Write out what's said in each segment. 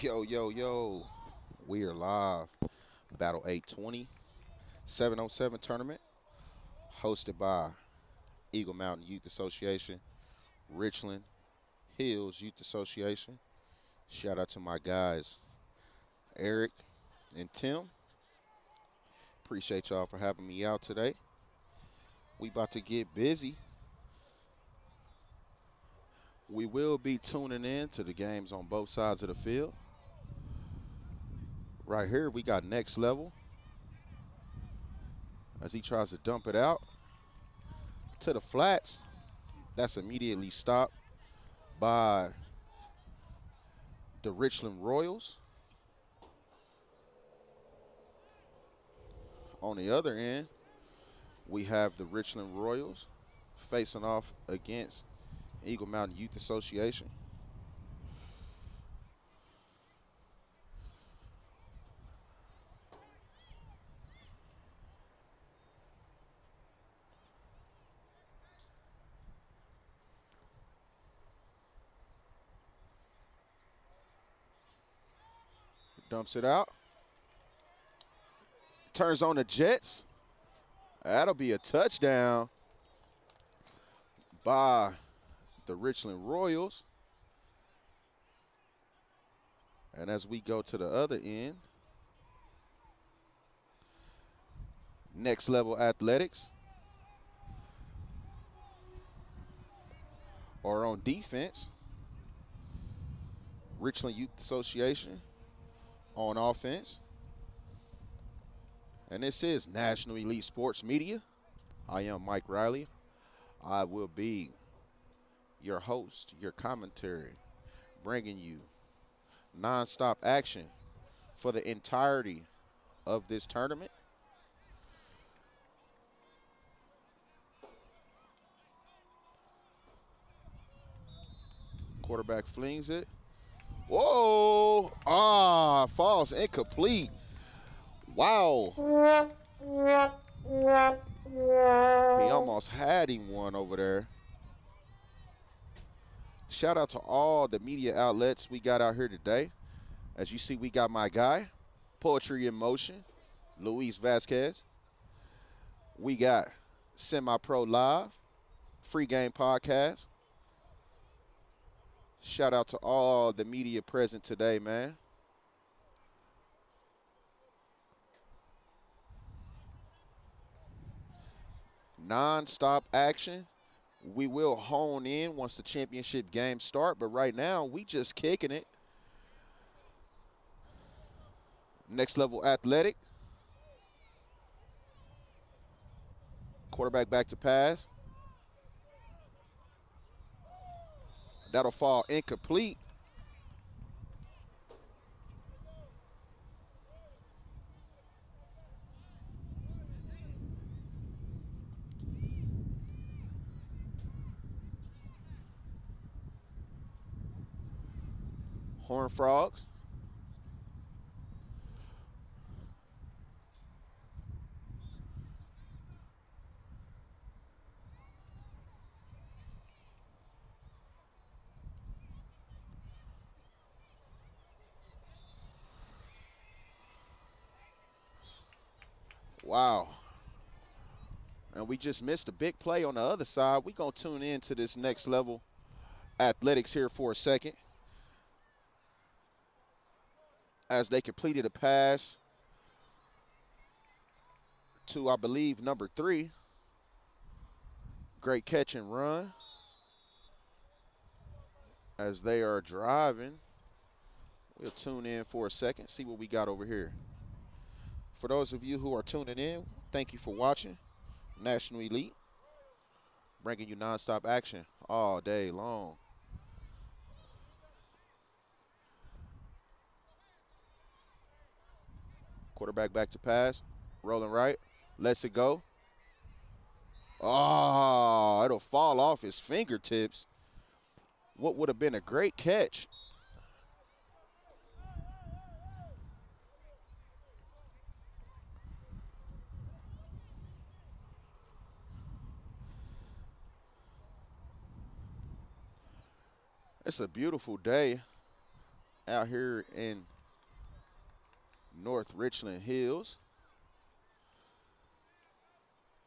Yo, yo, yo. We are live. Battle 820, 707 tournament, hosted by Eagle Mountain Youth Association, Richland Hills Youth Association. Shout out to my guys, Eric and Tim. Appreciate y'all for having me out today. We about to get busy. We will be tuning in to the games on both sides of the field. Right here, we got Next Level as he tries to dump it out to the flats. That's immediately stopped by the Richland Royals. On the other end, we have the Richland Royals facing off against Eagle Mountain Youth Association. Dumps it out. Turns on the Jets. That'll be a touchdown by the Richland Royals. And as we go to the other end, Next Level Athletics are on defense. Richland Youth Association on offense. And this is National Elite Sports Media. I am Mike Riley. I will be your host, your commentary, bringing you nonstop action for the entirety of this tournament. Quarterback flings it. Whoa! Falls incomplete. Wow. He almost had him one over there. Shout out to all the media outlets we got out here today. As you see, we got my guy, Poetry in Motion, Luis Vasquez. We got Semi-Pro Live, Free Game Podcast. Shout out to all the media present today, man. Non-stop action. We will hone in once the championship games start, but right now we just kicking it. Next Level Athletic. Quarterback back to pass. That'll fall incomplete. Horned Frogs. Wow. And we just missed a big play on the other side. We're going to tune in to this Next Level Athletics here for a second. As they completed a pass to, I believe, number 3. Great catch and run. As they are driving, we'll tune in for a second, see what we got over here. For those of you who are tuning in, thank you for watching National Elite, bringing you nonstop action all day long. Quarterback back to pass, rolling right, lets it go. It'll fall off his fingertips. What would have been a great catch. It's a beautiful day out here in North Richland Hills,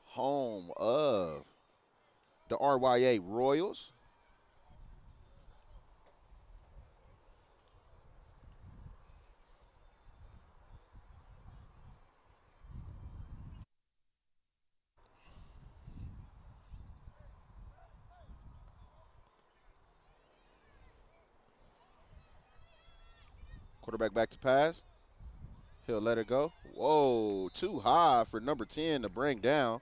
home of the RYA Royals. Quarterback back to pass. He'll let it go. Whoa, too high for number 10 to bring down.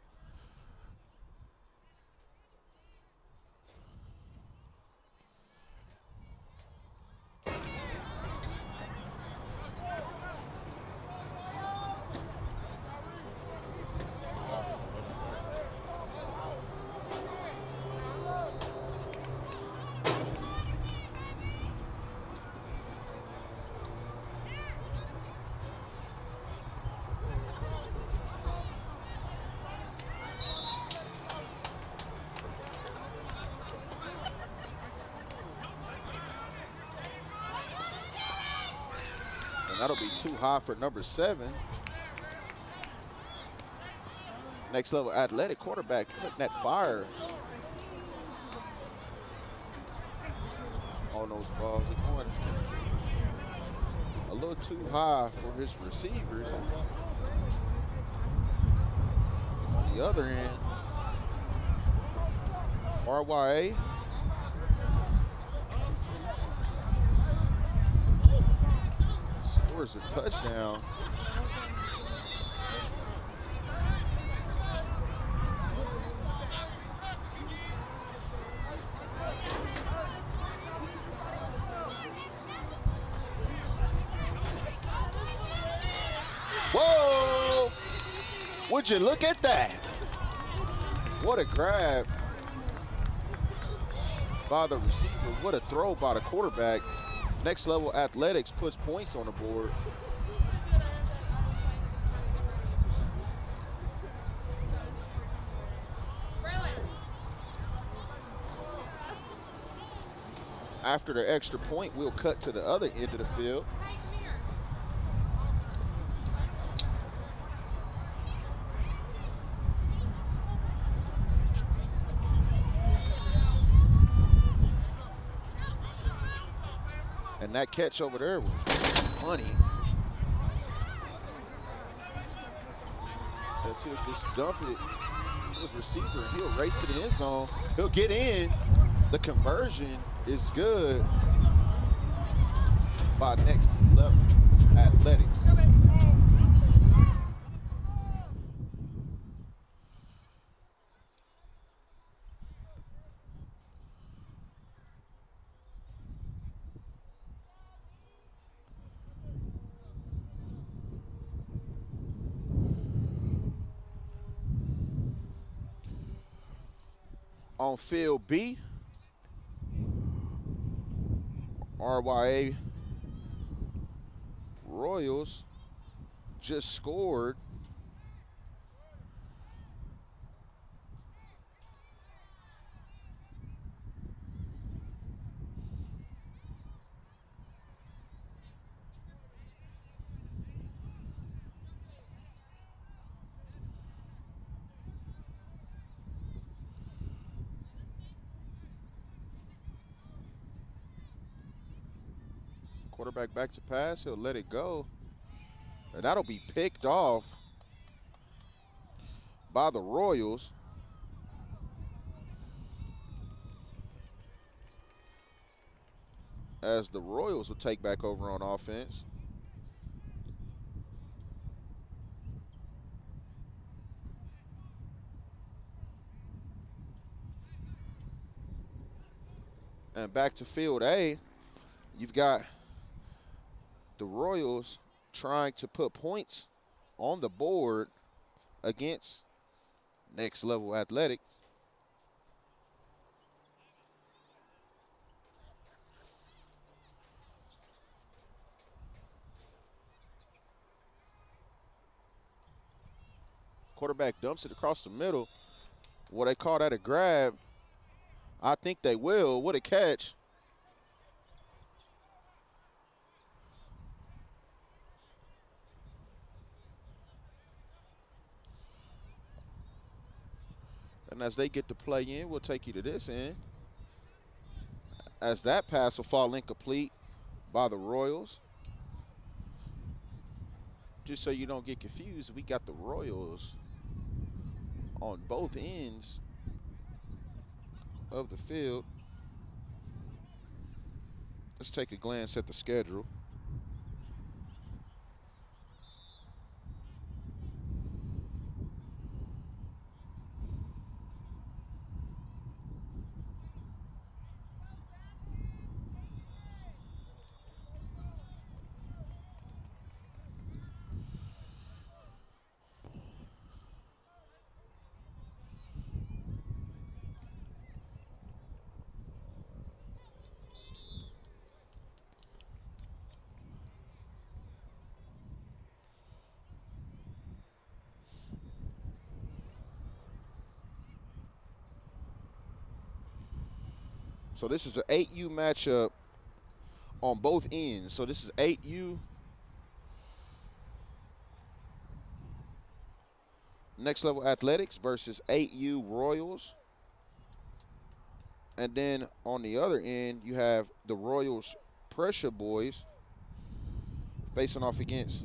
And that'll be too high for number 7. Next level athletic quarterback putting that fire on those balls. Are going a little too high for his receivers. On the other end, RYA scores a touchdown. Whoa! Would you look at that? What a grab by the receiver. What a throw by the quarterback. Next level athletics puts points on the board. After the extra point, we'll cut to the other end of the field. And that catch over there was money. As he'll just dump it to his receiver and he'll race to the end zone. He'll get in. The conversion is good by next level athletics. On field B, RYA Royals just scored. Quarterback back to pass, he'll let it go. And that'll be picked off by the Royals. As the Royals will take back over on offense. And back to field A, you've got the Royals trying to put points on the board against next level athletics. Quarterback dumps it across the middle. What they call that a grab. I think they will. What a catch. And as they get the play in, we'll take you to this end. As that pass will fall incomplete by the Royals. Just so you don't get confused, we got the Royals on both ends of the field. Let's take a glance at the schedule. So this is an 8U matchup on both ends. So this is 8U Next Level Athletics versus 8U Royals. And then on the other end, you have the Royals Pressure Boys facing off against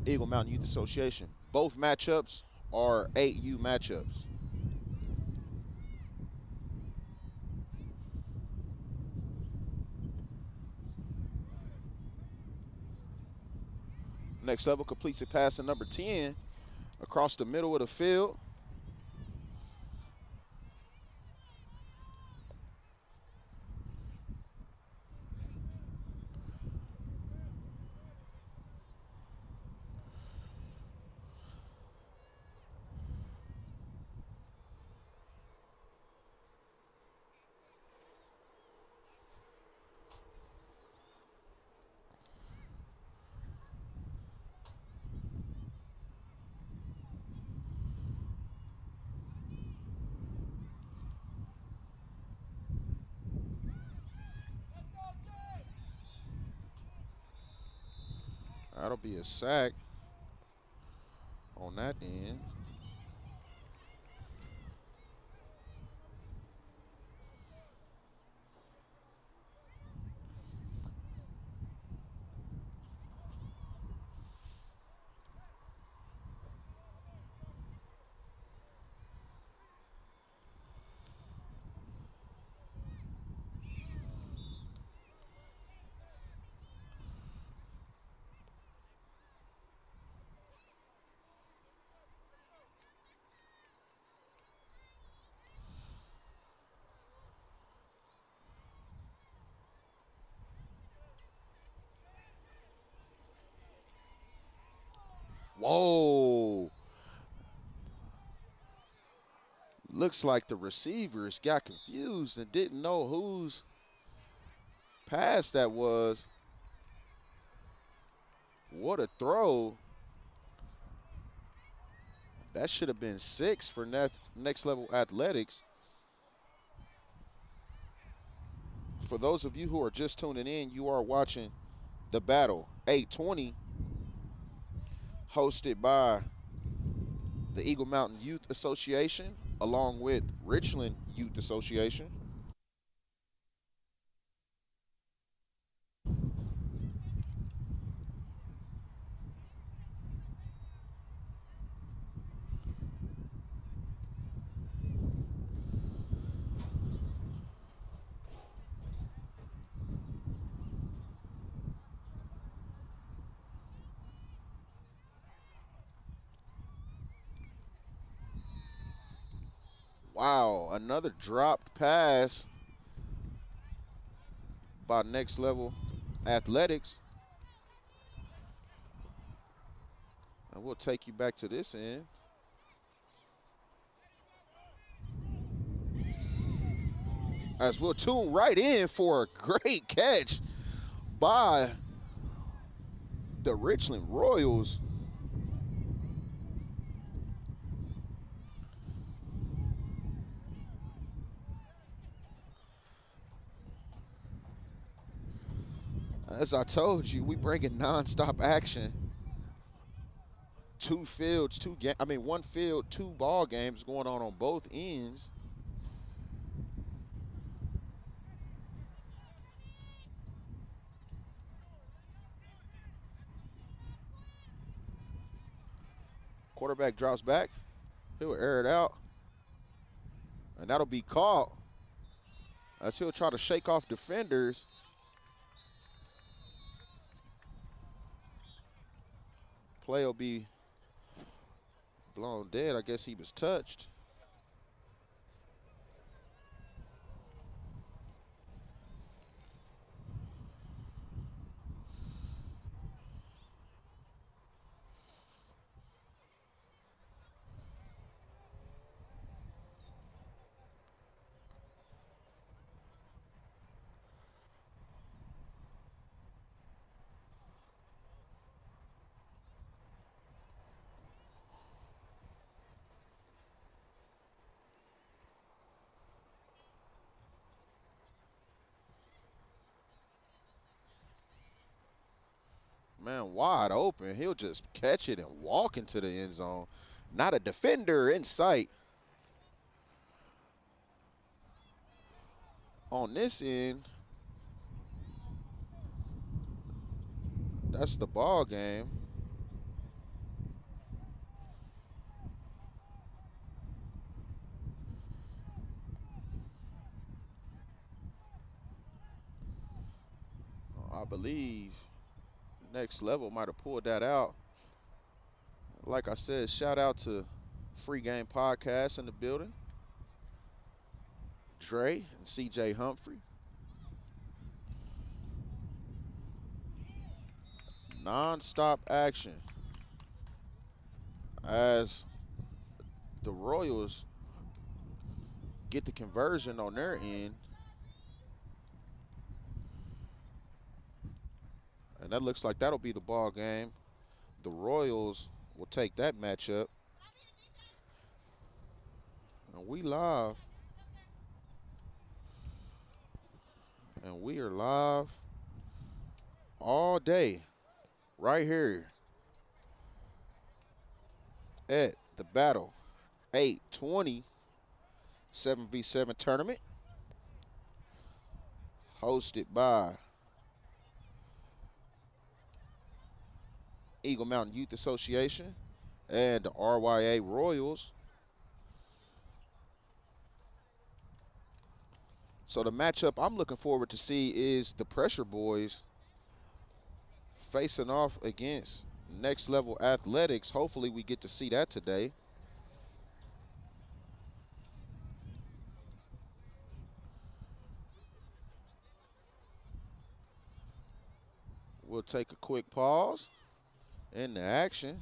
Eagle Mountain Youth Association. Both matchups are 8U matchups. Next Level completes a pass to number 10 across the middle of the field. That'll be a sack on that end. Whoa. Looks like the receivers got confused and didn't know whose pass that was. What a throw. That should have been 6 for Next Level Athletics. For those of you who are just tuning in, you are watching the Battle 820, hosted by the Eagle Mountain Youth Association along with Richland Youth Association. Wow, another dropped pass by Next Level Athletics. And we'll take you back to this end. As we'll tune right in for a great catch by the Richland Royals. As I told you, we bringing nonstop action two fields, one field, two ball games going on both ends. Quarterback drops back. He'll air it out. And that'll be caught as he'll try to shake off defenders. Play will be blown dead. I guess he was touched. Man, wide open. He'll just catch it and walk into the end zone. Not a defender in sight. On this end, that's the ball game. I believe Next Level might have pulled that out. Like I said, shout out to Free Game Podcast in the building. Dre and CJ Humphrey. Non-stop action as the Royals get the conversion on their end. And that looks like that'll be the ball game. The Royals will take that matchup. And we live. And we are live all day right here at the Battle 820 7v7 tournament hosted by Eagle Mountain Youth Association and the RYA Royals. So the matchup I'm looking forward to see is the Pressure Boys facing off against Next Level Athletics. Hopefully we get to see that today. We'll take a quick pause in the action.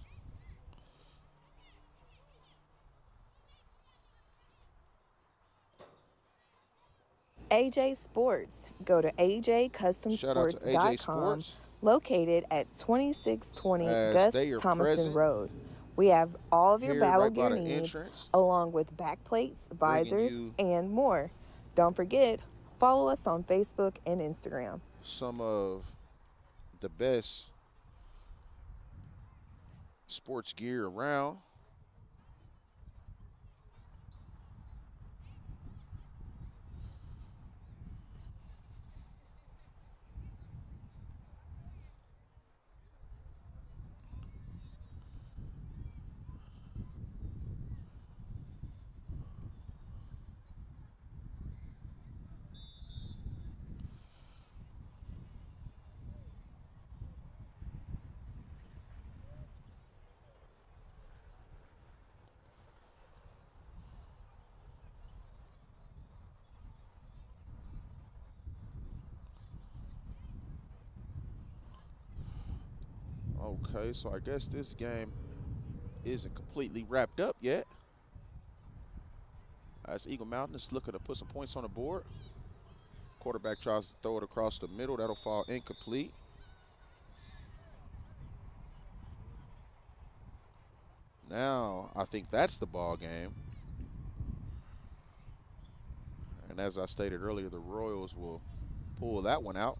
AJ Sports. Go to ajcustomsports.com, located at 2620 Gus Thomason Road. We have all of your battle gear needs, along with backplates, visors, and more. Don't forget, follow us on Facebook and Instagram. Some of the best sports gear around. Okay, so I guess this game isn't completely wrapped up yet. As Eagle Mountain is looking to put some points on the board. Quarterback tries to throw it across the middle. That'll fall incomplete. Now, I think that's the ball game. And as I stated earlier, the Royals will pull that one out.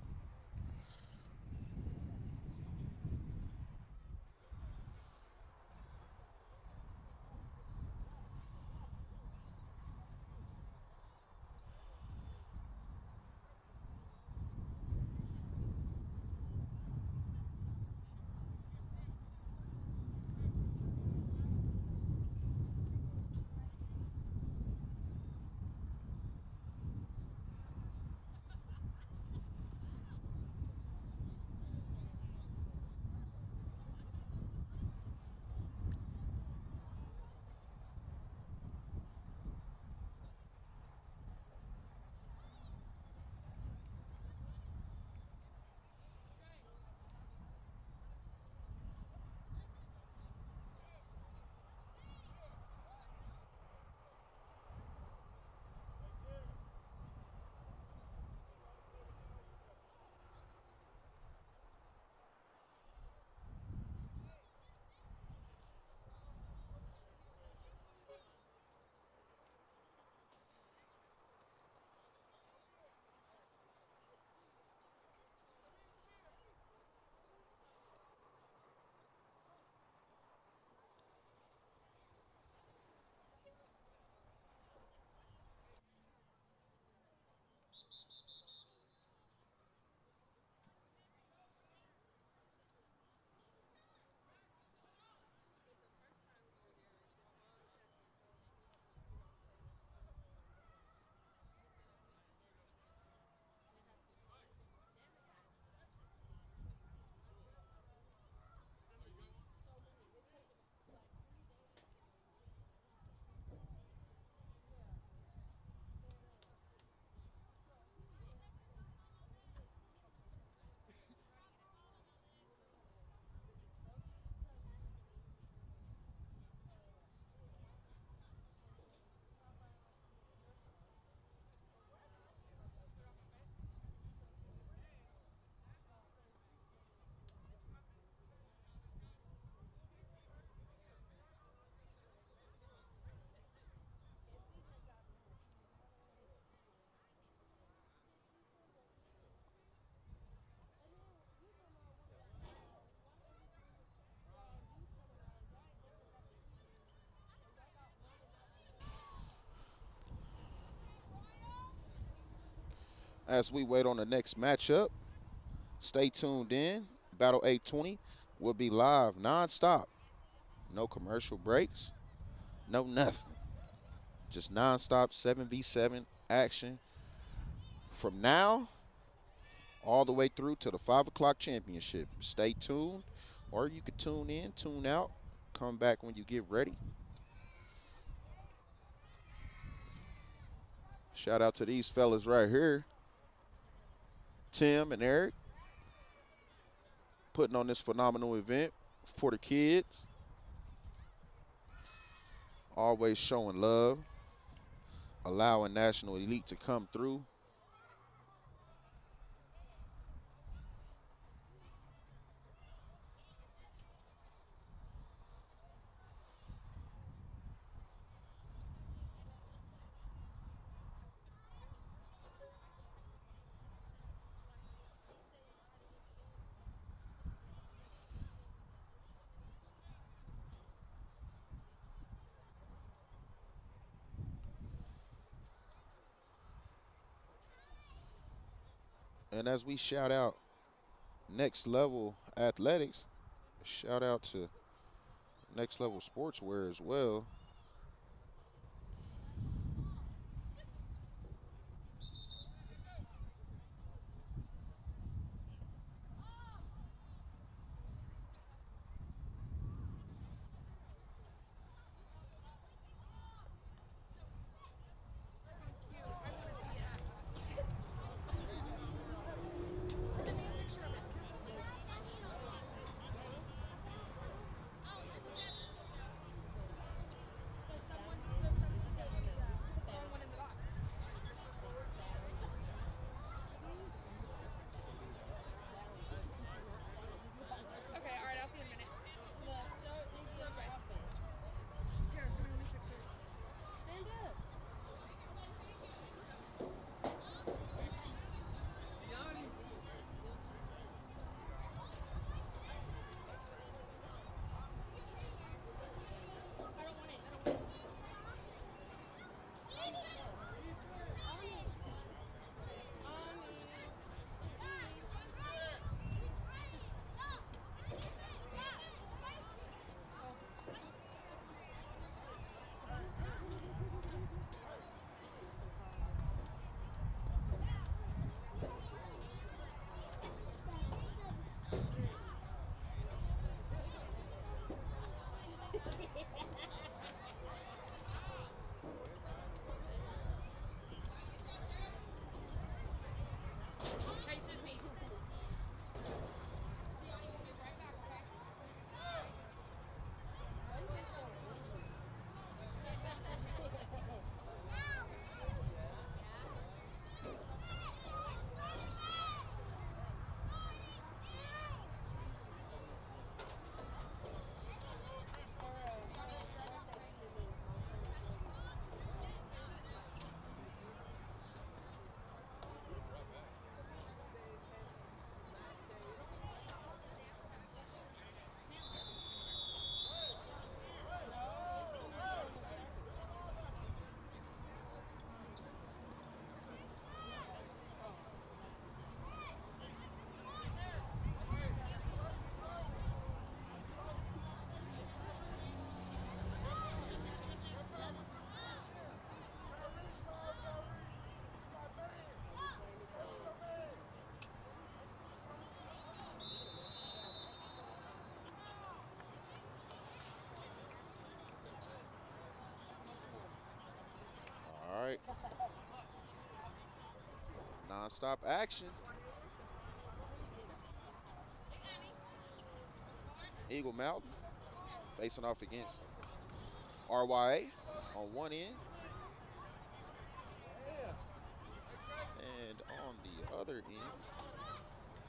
As we wait on the next matchup, stay tuned in. Battle 820 will be live nonstop. No commercial breaks, no nothing. Just nonstop 7v7 action from now all the way through to the 5 o'clock championship. Stay tuned, or you could tune in, tune out, come back when you get ready. Shout out to these fellas right here, Tim and Eric, putting on this phenomenal event for the kids. Always showing love, allowing National Elite to come through. And as we shout out Next Level Athletics, shout out to Next Level Sportswear as well. All right. Non-stop action. Eagle Mountain facing off against RYA on one end. And on the other end,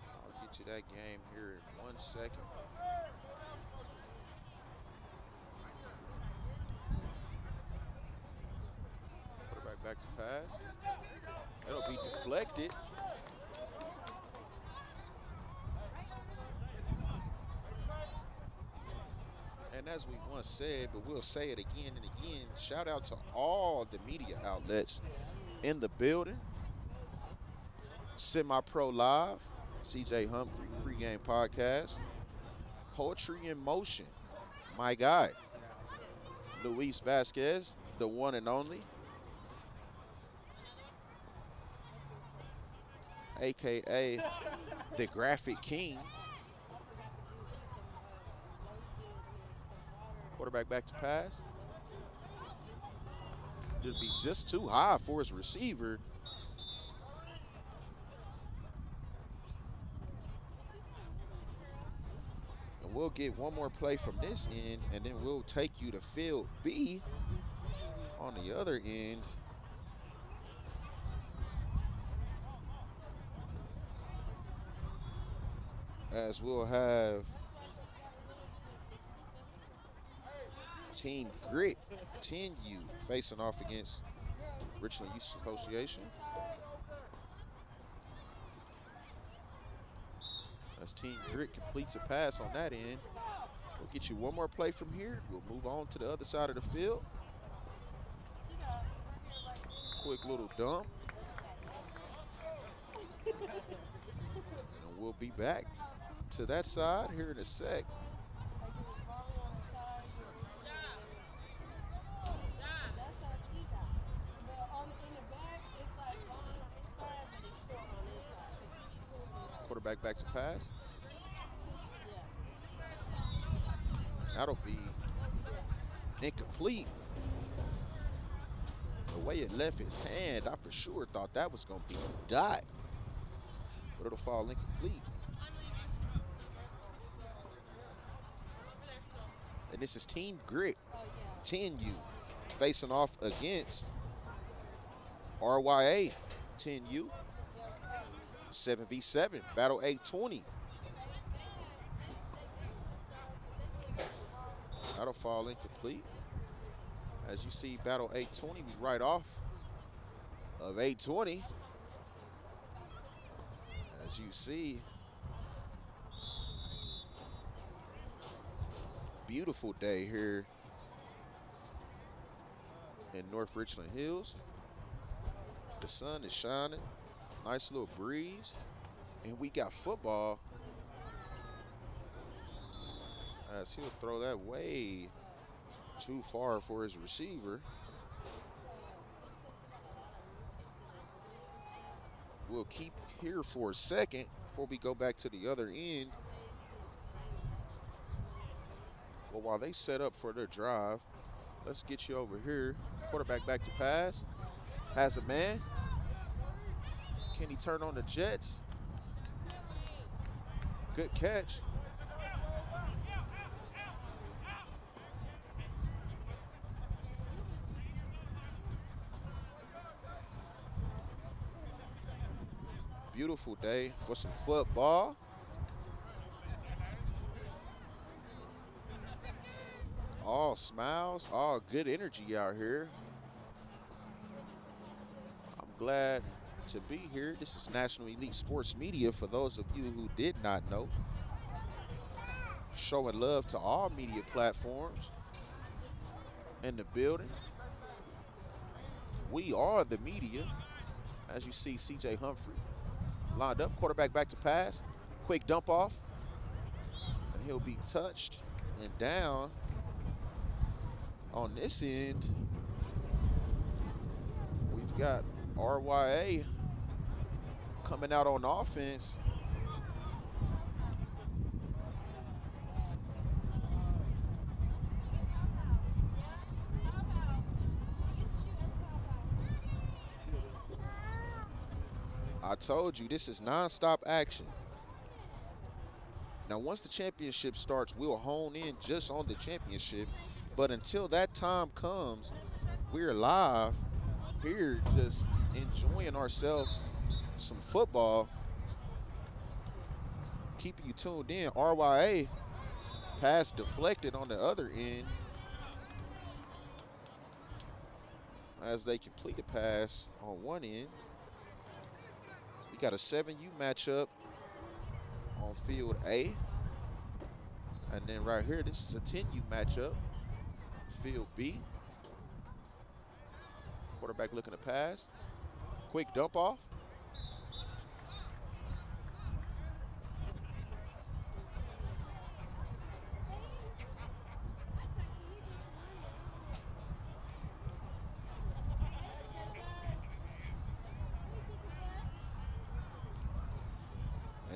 I'll get you that game here in 1 second. Quarterback back to pass. That'll be deflected. And as we once said, but we'll say it again and again, shout out to all the media outlets in the building. Semi-Pro Live, CJ Humphrey, pregame podcast. Poetry in Motion, my guy, Luis Vasquez, the one and only, AKA the Graphic King. Quarterback back to pass. It'll be just too high for his receiver. And we'll get one more play from this end, and then we'll take you to field B on the other end. As we'll have Team Grit, 10U, facing off against Richland Youth Association. As Team Grit completes a pass on that end. We'll get you one more play from here. We'll move on to the other side of the field. Quick little dump. And we'll be back to that side here in a sec. Quarterback back to pass. That'll be incomplete. The way it left his hand, I for sure thought that was going to be a dot. But it'll fall incomplete. And this is Team Grit, 10U, facing off against RYA, 10U. 7v7, battle 820. That'll fall incomplete. As you see, battle 820 be right off of 820. As you see, beautiful day here in North Richland Hills. The sun is shining. Nice little breeze, and we got football. As he'll throw that way too far for his receiver. We'll keep here for a second before we go back to the other end. Well, while they set up for their drive, let's get you over here. Quarterback back to pass. Has a man. Can he turn on the Jets? Good catch. Beautiful day for some football. All smiles, all good energy out here. I'm glad to be here. This is National Elite Sports Media for those of you who did not know. Showing love to all media platforms in the building. We are the media. As you see, CJ Humphrey lined up, quarterback back to pass. Quick dump off. And he'll be touched and down. On this end, we've got RYA coming out on offense. I told you, this is nonstop action. Now, once the championship starts, we'll hone in just on the championship. But until that time comes, we're live here just enjoying ourselves some football. Keeping you tuned in. RYA pass deflected on the other end as they complete a pass on one end. So we got a 7U matchup on field A. And then right here, this is a 10U matchup, field B. Quarterback looking to pass. Quick dump off.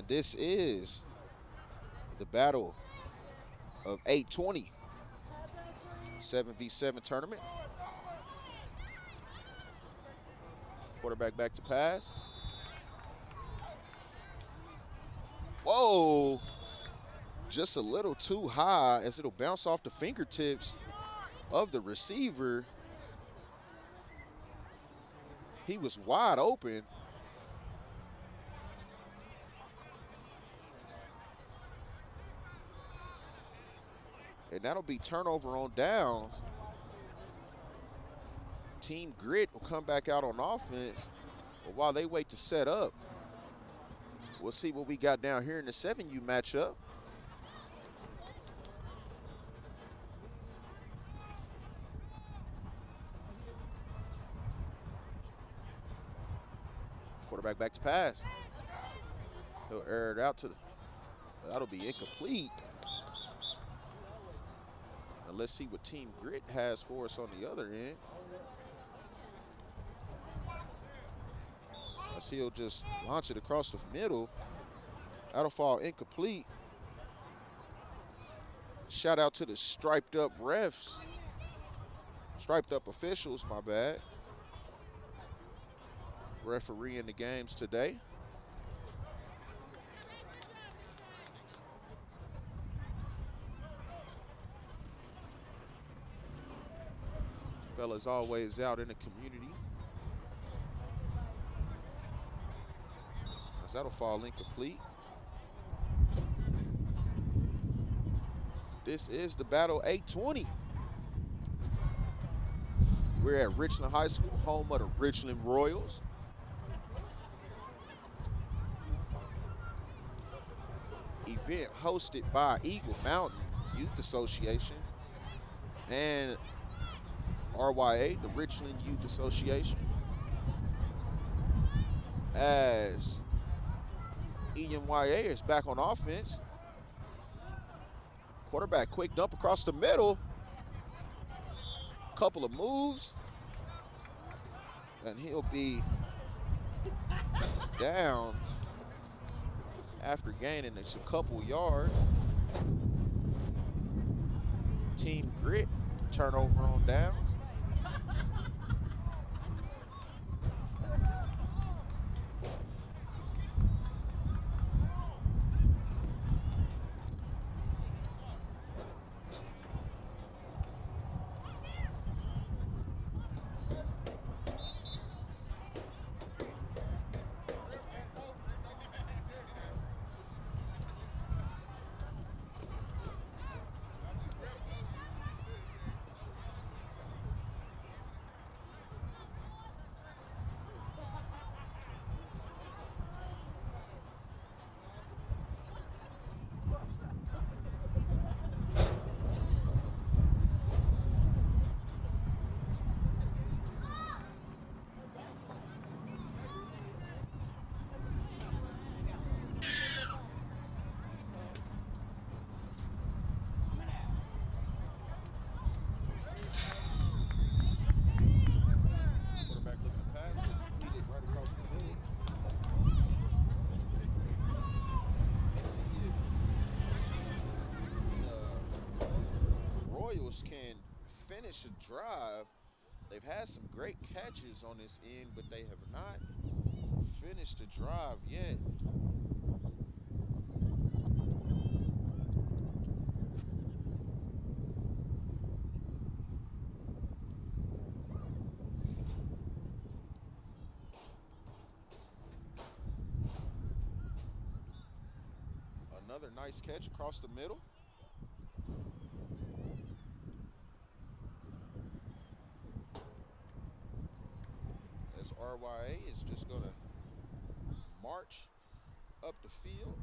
And this is the battle of 820, 7v7 tournament. Quarterback back to pass. Whoa, just a little too high as it'll bounce off the fingertips of the receiver. He was wide open. And that'll be turnover on downs. Team Grit will come back out on offense. But while they wait to set up, we'll see what we got down here in the 7U matchup. Quarterback back to pass. He'll air it out to the, that'll be incomplete. Now let's see what Team Grit has for us on the other end. As he'll just launch it across the middle. That'll fall incomplete. Shout out to the striped up refs. Striped up officials, my bad. Refereeing the games today. Fellas always out in the community. As that'll fall incomplete. This is the battle 820. We're at Richland High School, home of the Richland Royals. Event hosted by Eagle Mountain Youth Association and RYA, the Richland Youth Association. As EMYA is back on offense. Quarterback quick dump across the middle. Couple of moves. And he'll be down after gaining just a couple yards. Team Grit, turnover on downs. Can finish a drive. They've had some great catches on this end, but they have not finished the drive yet. Another nice catch across the middle. RYA is just going to march up the field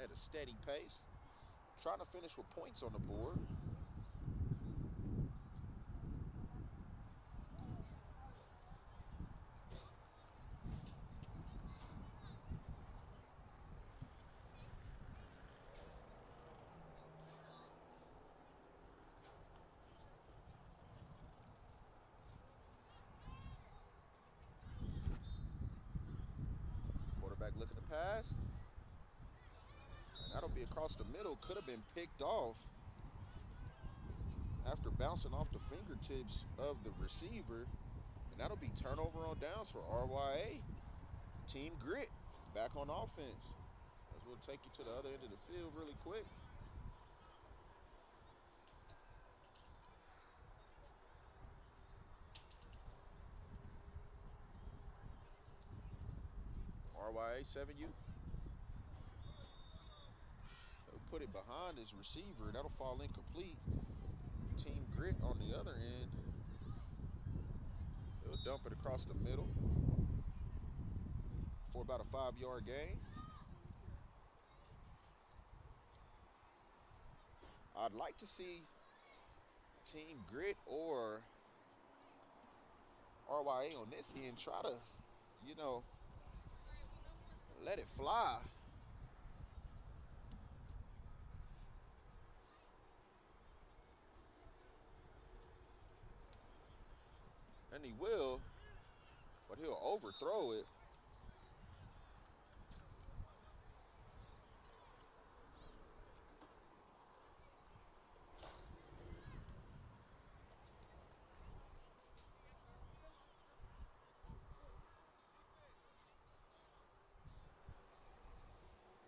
at a steady pace, trying to finish with points on the board. Looking to pass. And that'll be across the middle. Could have been picked off after bouncing off the fingertips of the receiver. And that'll be turnover on downs for RYA. Team Grit back on offense. As we'll take you to the other end of the field really quick. RYA 7U. He'll put it behind his receiver. That'll fall incomplete. Team Grit on the other end. He'll dump it across the middle for about a 5-yard gain. I'd like to see Team Grit or RYA on this end try to, let it fly. And he will, but he'll overthrow it.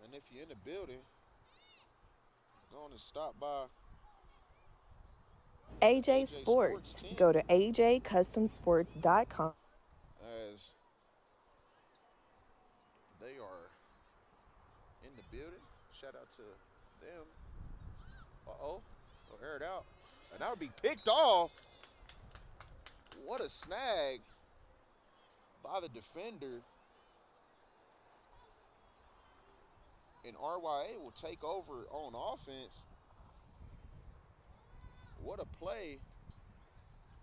And if you're in the building, go on and stop by AJ Sports. Go to ajcustomsports.com. As they are in the building. Shout out to them. Uh-oh. They'll air it out. And that would be picked off. What a snag by the defender. And RYA will take over on offense. What a play.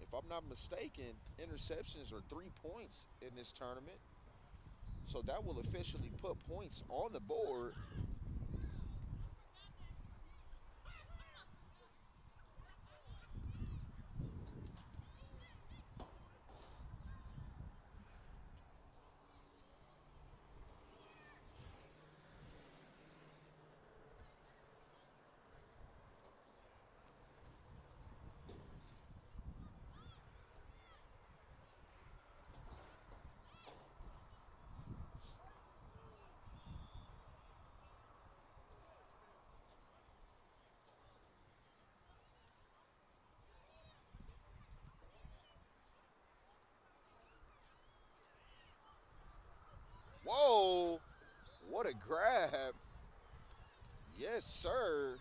If I'm not mistaken, interceptions are 3 points in this tournament. So that will officially put points on the board. Whoa, what a grab. Yes, sir.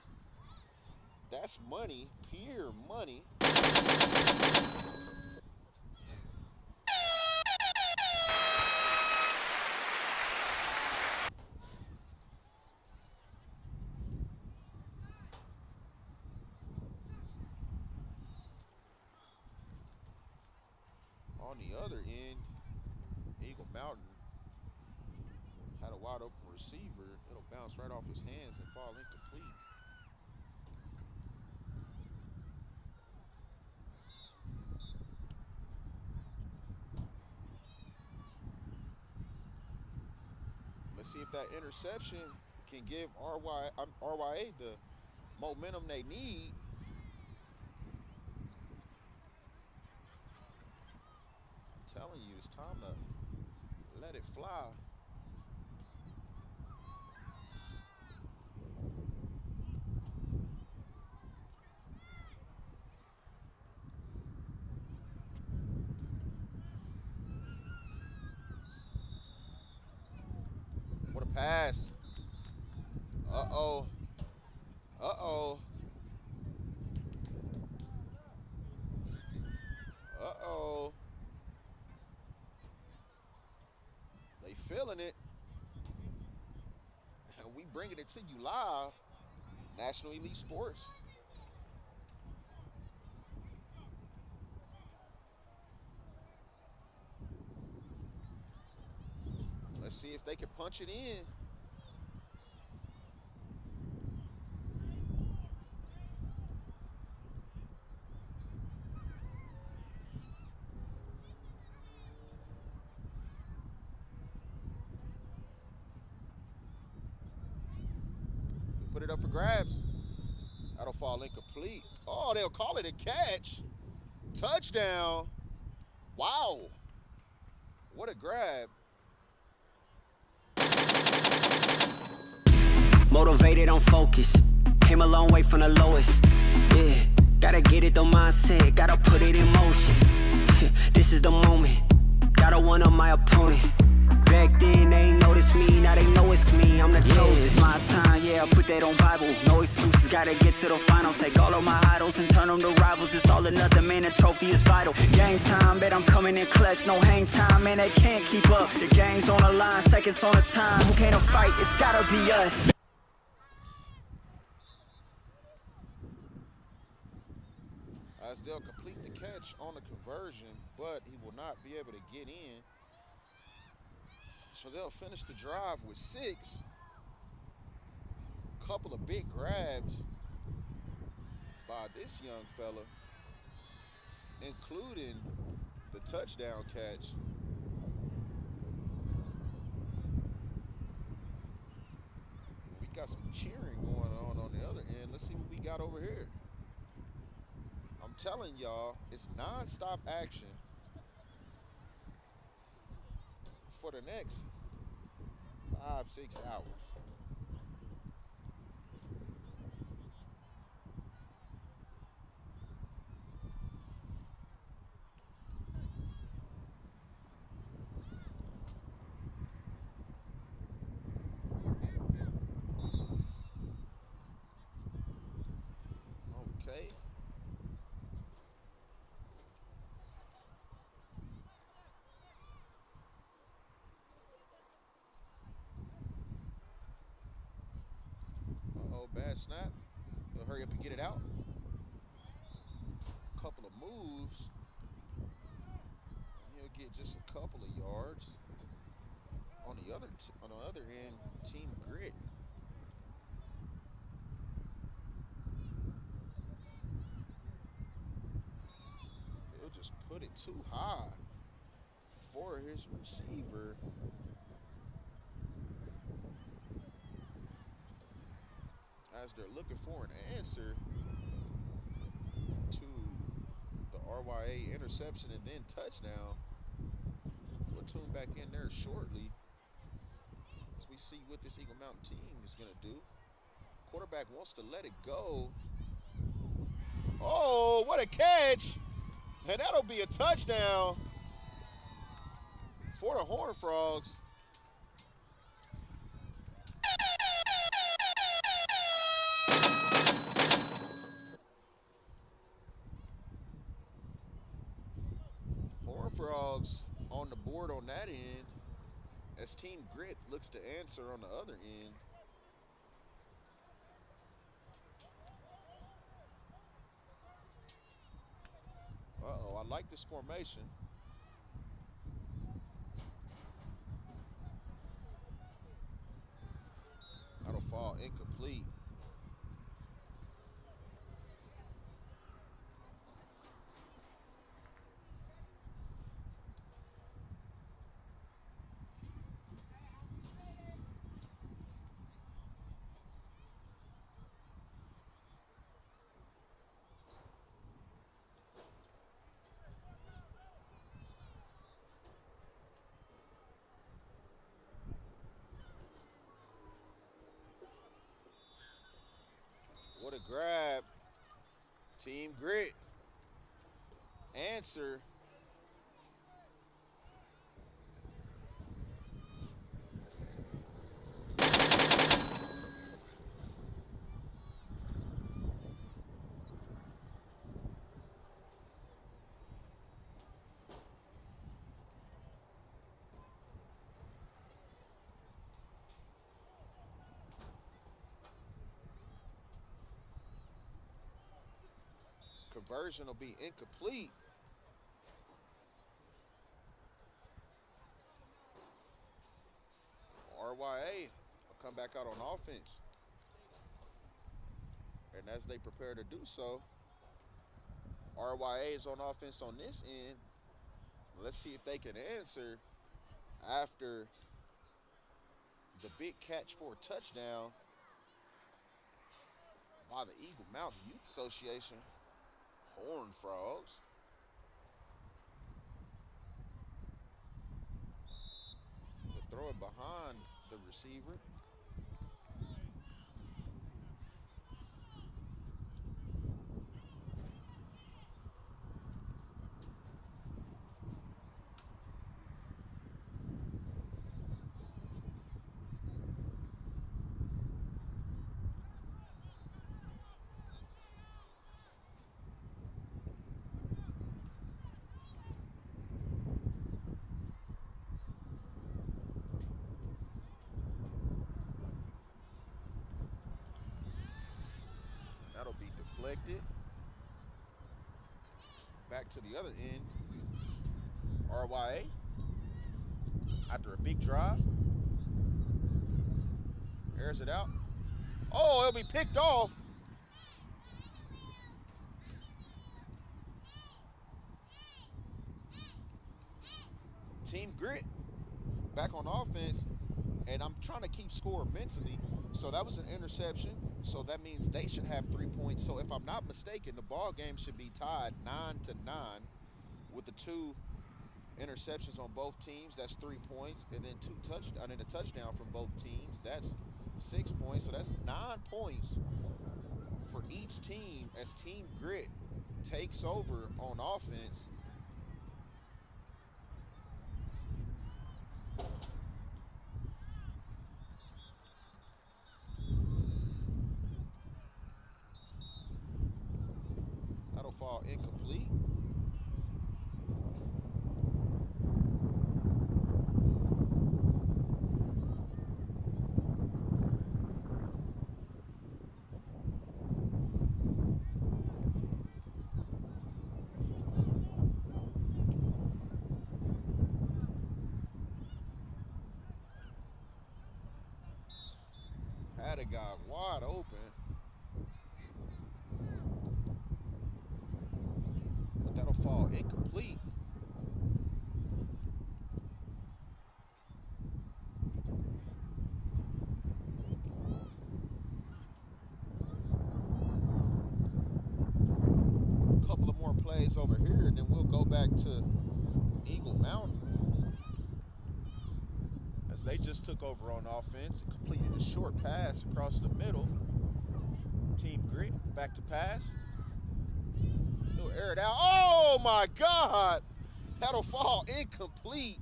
That's money, pure money. On the other end, Eagle Mountain had a wide open receiver. It'll bounce right off his hands and fall incomplete. Let's see if that interception can give RYA the momentum they need. I'm telling you, it's time to let it fly. What a pass. Uh-oh. Uh-oh. Uh-oh. They feeling it. And we bringing it to you live. National Elite Sports. Let's see if they can punch it in. Put it up for grabs. That'll fall incomplete. Oh, they'll call it a catch. Touchdown. Wow. What a grab. Motivated on focus. Came a long way from the lowest. Yeah, gotta get it the mindset. Gotta put it in motion. This is the moment. Gotta one up my opponent. Back then they ain't noticed me, now they know it's me, I'm the chosen. It's my time, yeah, I put that on Bible. No excuses, gotta get to the final. Take all of my idols and turn them to rivals. It's all or nothing, man, the trophy is vital. Game time, bet I'm coming in clutch. No hang time, man, they can't keep up. The game's on the line, seconds on the time. Who can't fight? It's gotta be us. As they'll complete the catch on the conversion, but he will not be able to get in. So they'll finish the drive with 6. Couple of big grabs by this young fella, including the touchdown catch. We got some cheering going on the other end. Let's see what we got over here. I'm telling y'all, it's non-stop action for the next 5-6 hours. Okay. Bad snap. He'll hurry up and get it out. Couple of moves. He'll get just a couple of yards. On the other end, Team Grit. He'll just put it too high for his receiver. As they're looking for an answer to the RYA interception and then touchdown. We'll tune back in there shortly as we see what this Eagle Mountain team is going to do. Quarterback wants to let it go. Oh, what a catch! And that'll be a touchdown for the Horned Frogs. Horned Frogs on the board on that end as Team Grit looks to answer on the other end. Uh-oh, I like this formation. That'll fall incomplete. What a grab. Team Grit. Answer. Conversion will be incomplete. RYA will come back out on offense. And as they prepare to do so, RYA is on offense on this end. Let's see if they can answer after the big catch for a touchdown by the Eagle Mountain Youth Association. Horned Frogs. They throw it behind the receiver. That'll be deflected. Back to the other end. RYA after a big drive. Airs it out. Oh, it'll be picked off. Team Grit back on offense, and I'm trying to keep score mentally. So that was an interception. So that means they should have 3 points. So if I'm not mistaken, the ball game should be tied 9-9 with the 2 interceptions on both teams. That's 3 points, and then a touchdown from both teams. That's 6 points. So that's 9 points for each team as Team Grit takes over on offense. That'll fall incomplete. Had a guy wide open. But that'll fall incomplete. A couple of more plays over here, and then we'll go back to Eagle Mountain. As they just took over on offense and completed a short pass across the middle. Team Grit back to pass. He'll air it out. Oh my God! That'll fall incomplete.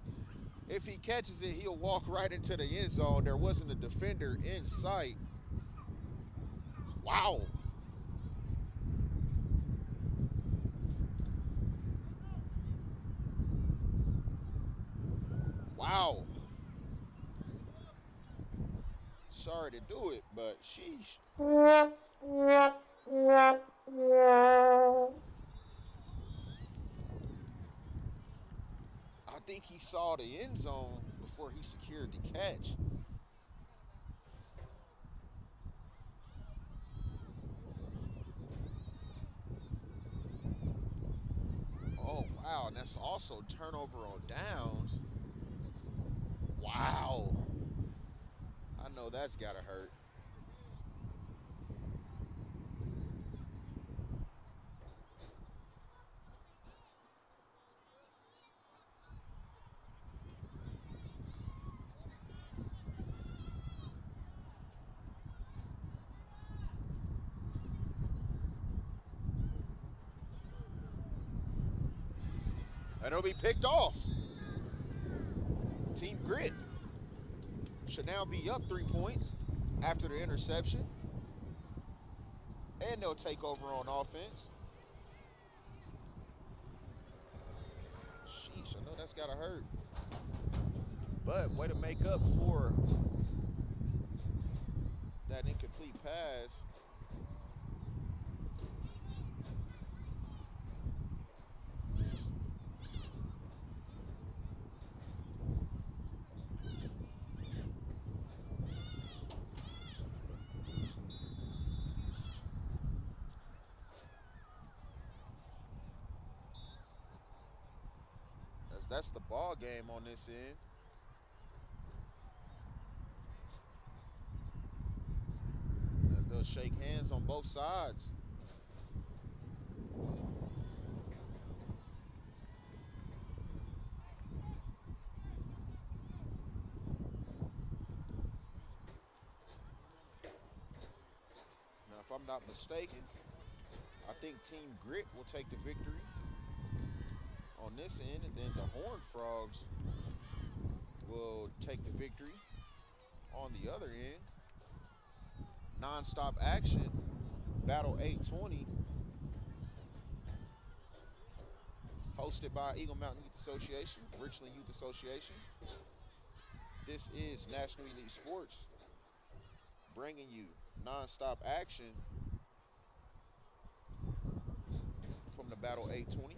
If he catches it, he'll walk right into the end zone. There wasn't a defender in sight. Wow. Wow. Sorry to do it, but sheesh. I think he saw the end zone before he secured the catch. Oh, wow, and that's also turnover on downs. Wow. I know that's gotta hurt. And it'll be picked off. Team Grit should now be up 3 points after the interception. And they'll take over on offense. Sheesh, I know that's gotta hurt. But way to make up for that incomplete pass. That's the ball game on this end. As they'll They'll shake hands on both sides. Now, if I'm not mistaken, I think Team Grit will take the victory on this end, and then the Horned Frogs will take the victory on the other end. Non-stop action, Battle 820, hosted by Eagle Mountain Youth Association, Richland Youth Association. This is National Elite Sports, bringing you non-stop action from the Battle 820.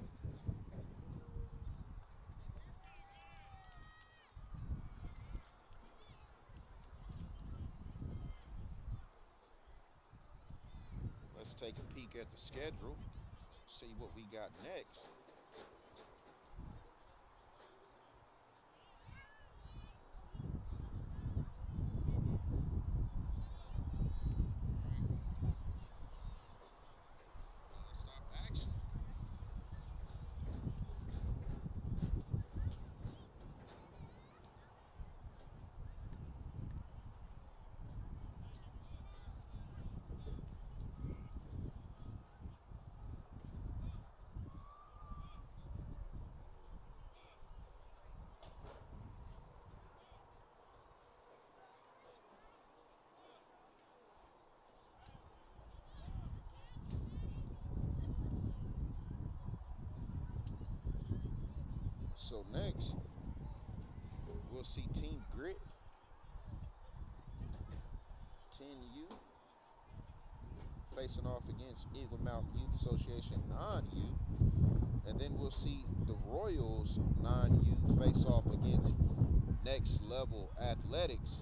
Let's take a peek at the schedule, see what we got next. Non-stop action. So next, we'll see Team Grit, 10U, facing off against Eagle Mountain Youth Association 9U. And then we'll see the Royals 9U face off against Next Level Athletics.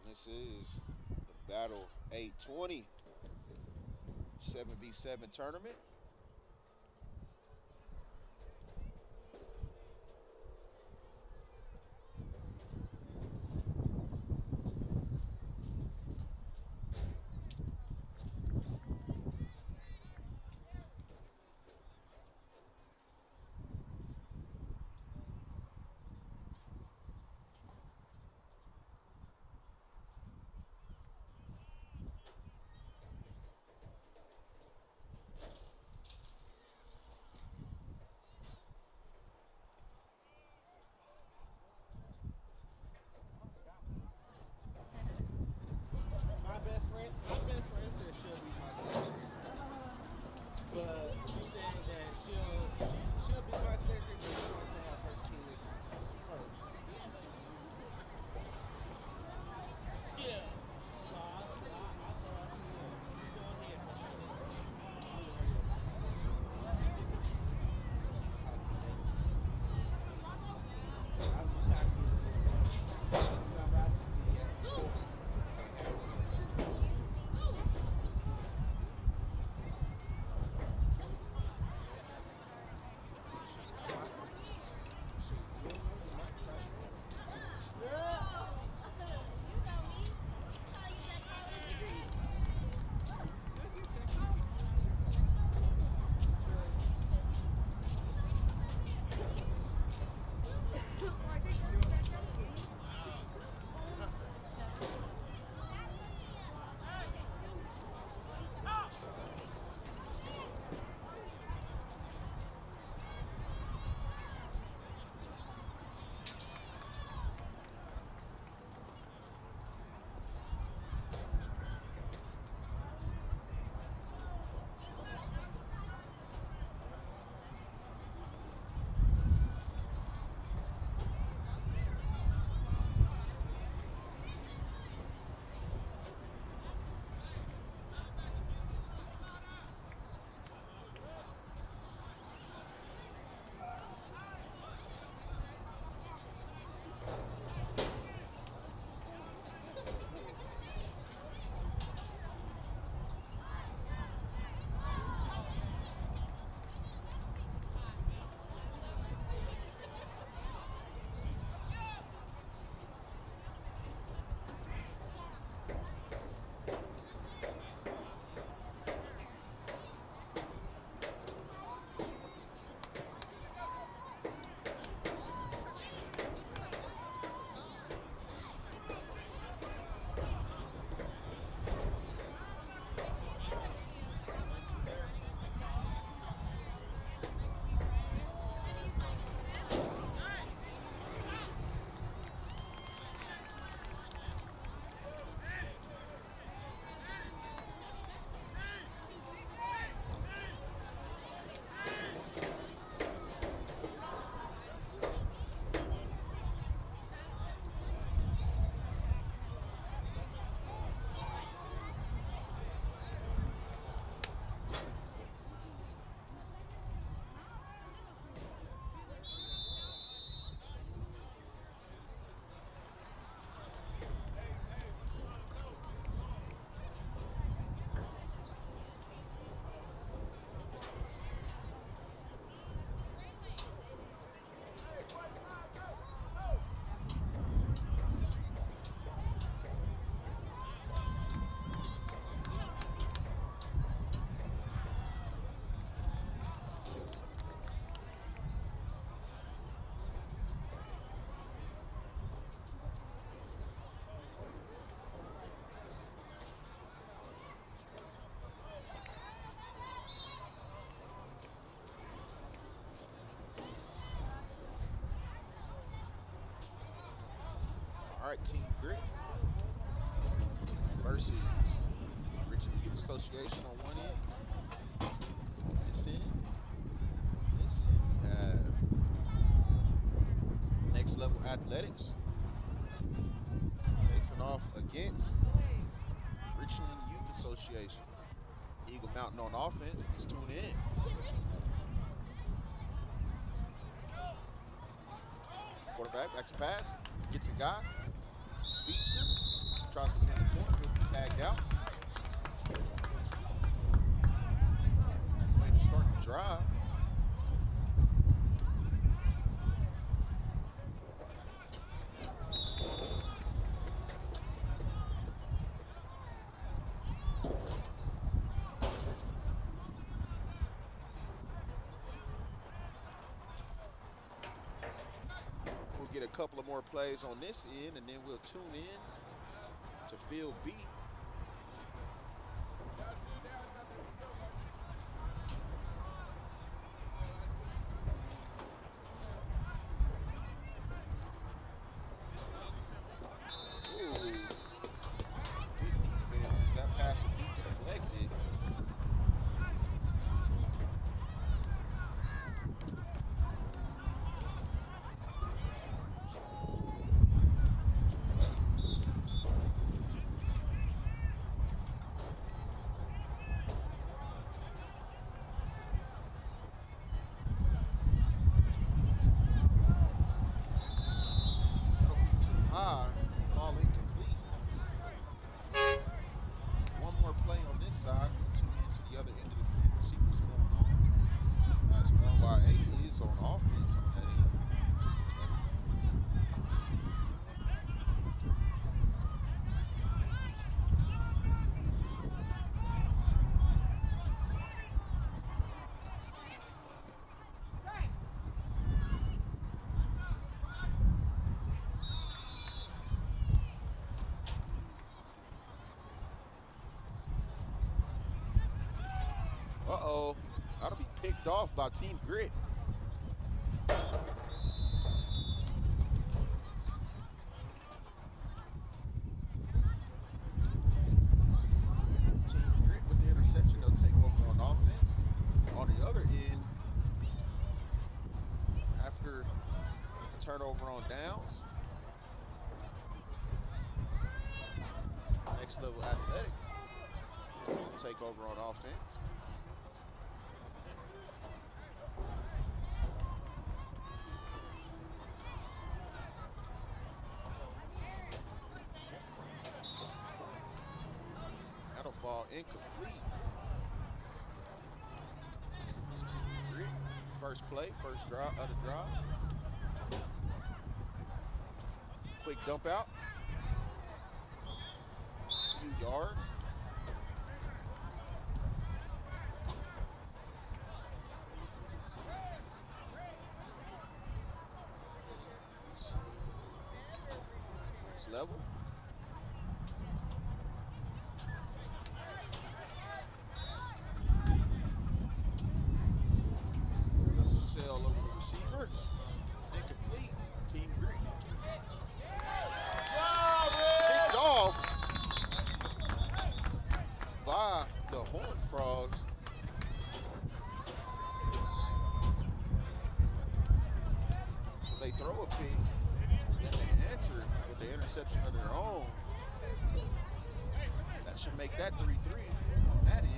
This is the Battle 820 7v7 tournament. right, Team Grit versus Richland Youth Association on one end. On this end we have Next Level Athletics facing off against Richland Youth Association. Eagle Mountain on offense. Let's tune in. Quarterback, back to pass. Gets a guy. Speedster. Tries to win the corner. He'll be tagged out. Way to start the drive. Get a couple of more plays on this end, and then we'll tune in to field B. Ooh, good defense as that pass will be deflected. Fall incomplete. One more play on this side. We'll tune into the other end of the field and see what's going on. As RYA is on offense on that end. Uh-oh, that'll be picked off by Team Grit. Team Grit with the interception, they'll take over on offense. On the other end, after turnover on downs, Next Level Athletic will take over on offense. That'll fall incomplete. It's Team Grit. First play, first drive, other drive. Quick dump out. Few yards. Next level. Sell over the receiver. Incomplete. Team Grit. Picked off by the Horned Frogs. So they throw a pick and they answer with the interception of their own. That should make that 3-3 on that end.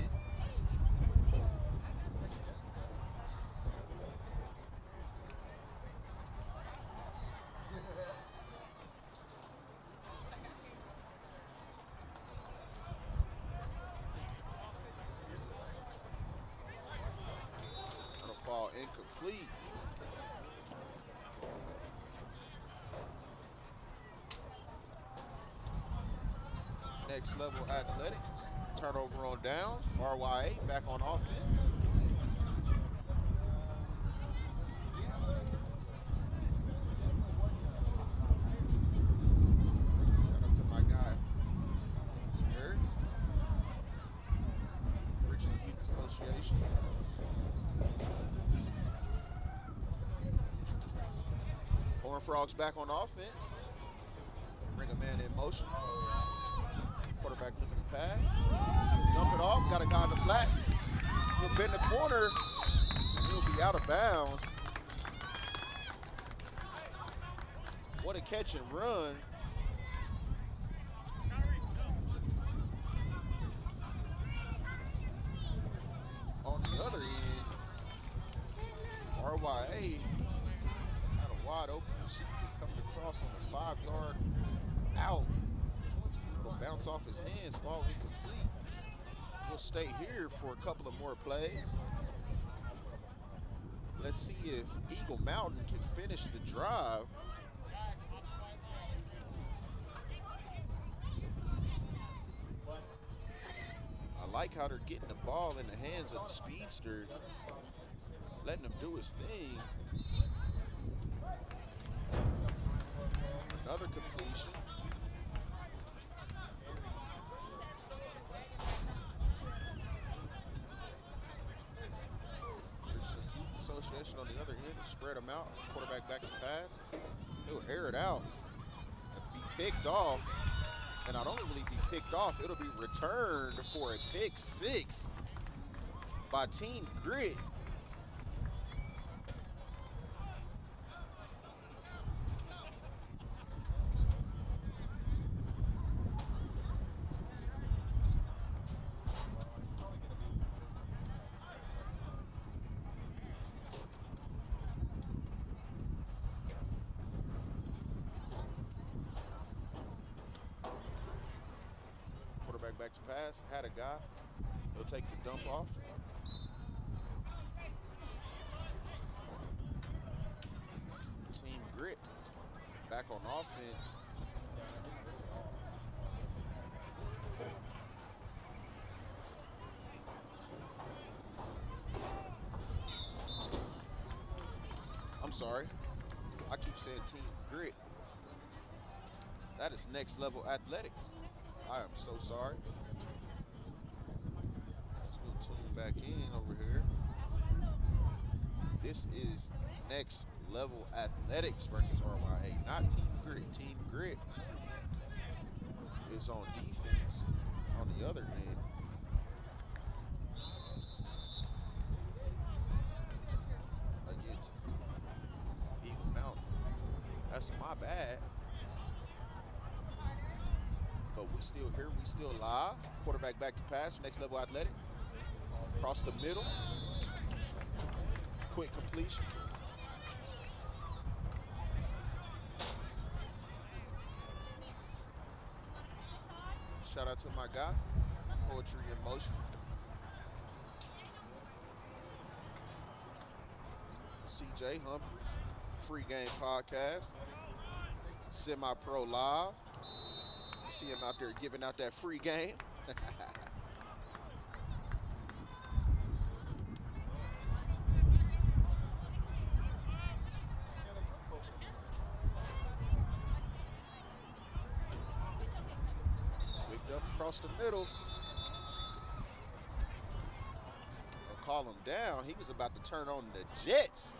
Fall incomplete. Next Level Athletics. Turnover on downs. RYA back on offense. Shout out to my guy, Eric. Richland Youth Association. Horned Frogs back on offense. Bring Bring a man in motion. Quarterback looking to pass. Dump it off. Got a guy in the flats. He'll bend the corner. And he'll be out of bounds. What a catch and run. On the other end, RYA had a wide open receiver coming across on a 5-yard out. It'll bounce off his hands, fall incomplete. We'll stay here for a couple of more plays. Let's see if Eagle Mountain can finish the drive. I like how they're getting the ball in the hands of the speedster, letting him do his thing. Another completion. Richland Youth Association on the other end to spread them out. Quarterback back to pass. He'll air it out and be picked off. And not only will he be picked off, it'll be returned for a pick 6 by Team Grit. Back to pass, had a guy. He'll take the dump off. Team Grit back on offense. I'm sorry. I keep saying Team Grit. That is next level athletics. I am so sorry. Let's move tune back in over here. This is next level athletics versus RYA, not Team Grit. Team Grit is on defense on the other end. Against Eagle Mountain. That's my bad. But we still here, we still live. Quarterback back to pass, next level athletic. Across the middle. Quick completion. Shout out to my guy, Poetry in Motion. CJ Humphrey, Free Game Podcast. Semi-Pro Live. See him out there giving out that free game. Picked up across the middle. They'll call him down. He was about to turn on the Jets.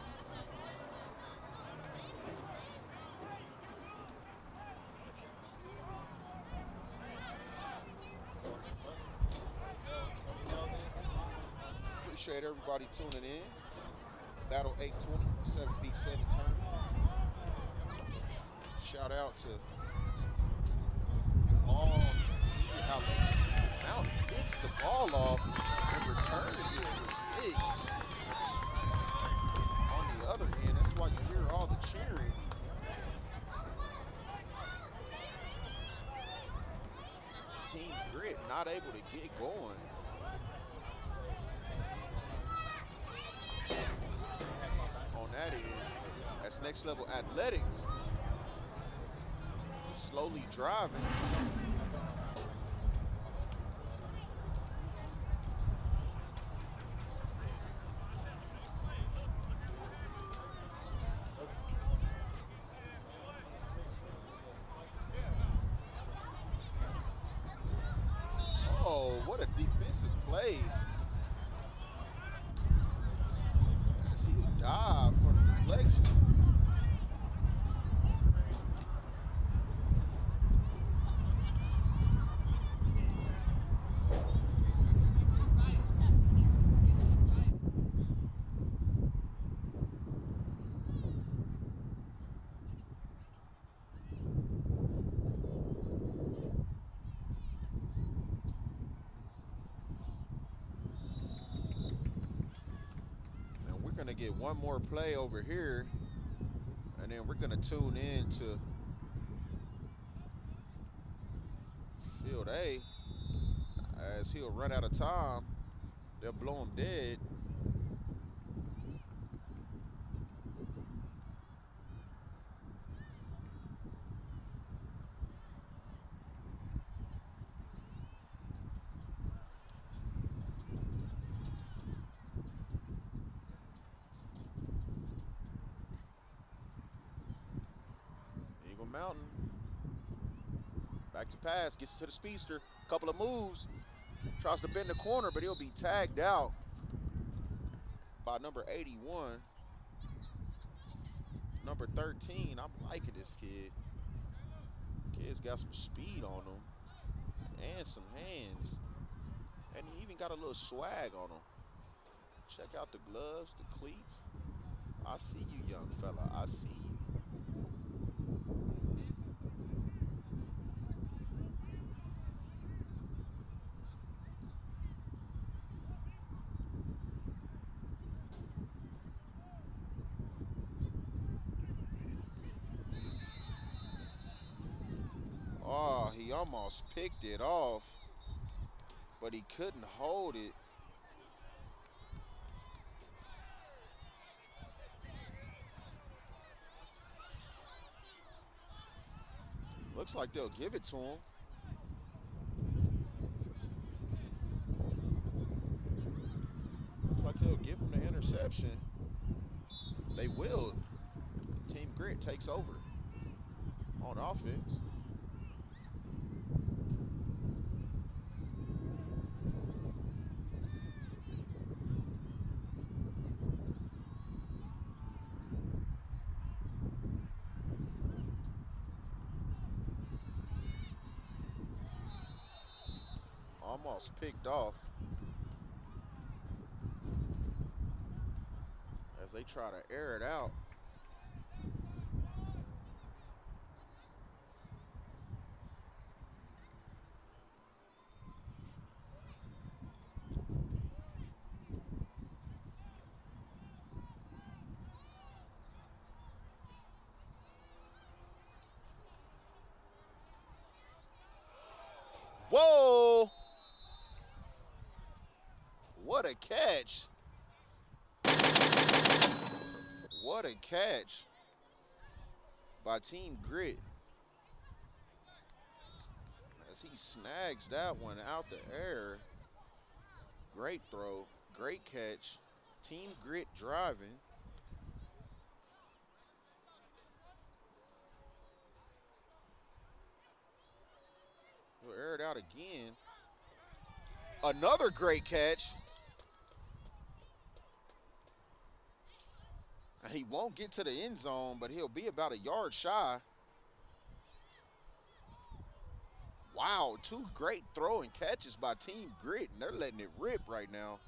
Appreciate everybody tuning in. Battle 820, 7v7 tournament. Shout out to all media outlets. Mountain picks the ball off and returns it for 6. On the other end, that's why you hear all the cheering. Team Grit not able to get going. On that end, that's next level athletics. Slowly driving. Oh, what a defensive play. As he would dive for the deflection. going to get one more play over here, and then we're going to tune in to Field A as he'll run out of time. They'll blow him dead. Eagle Mountain. Back to pass, gets to the speedster. Couple of moves. Tries to bend the corner, but he'll be tagged out by number 81. Number 13, I'm liking this kid. Kid's got some speed on him and some hands. And he even got a little swag on him. Check out the gloves, the cleats. I see you, young fella. I see you. Oh, he almost picked it off, but he couldn't hold it. Looks like they'll give it to him. Looks like they'll give him the interception. They will. Team Grit takes over on offense. Almost picked off as they try to air it out. Whoa! What a catch. What a catch by Team Grit as he snags that one out the air. Great throw, great catch. Team Grit driving. He'll air it out again. Another great catch. And he won't get to the end zone, but he'll be about a yard shy. Wow, two great throwing catches by Team Grit, and they're letting it rip right now.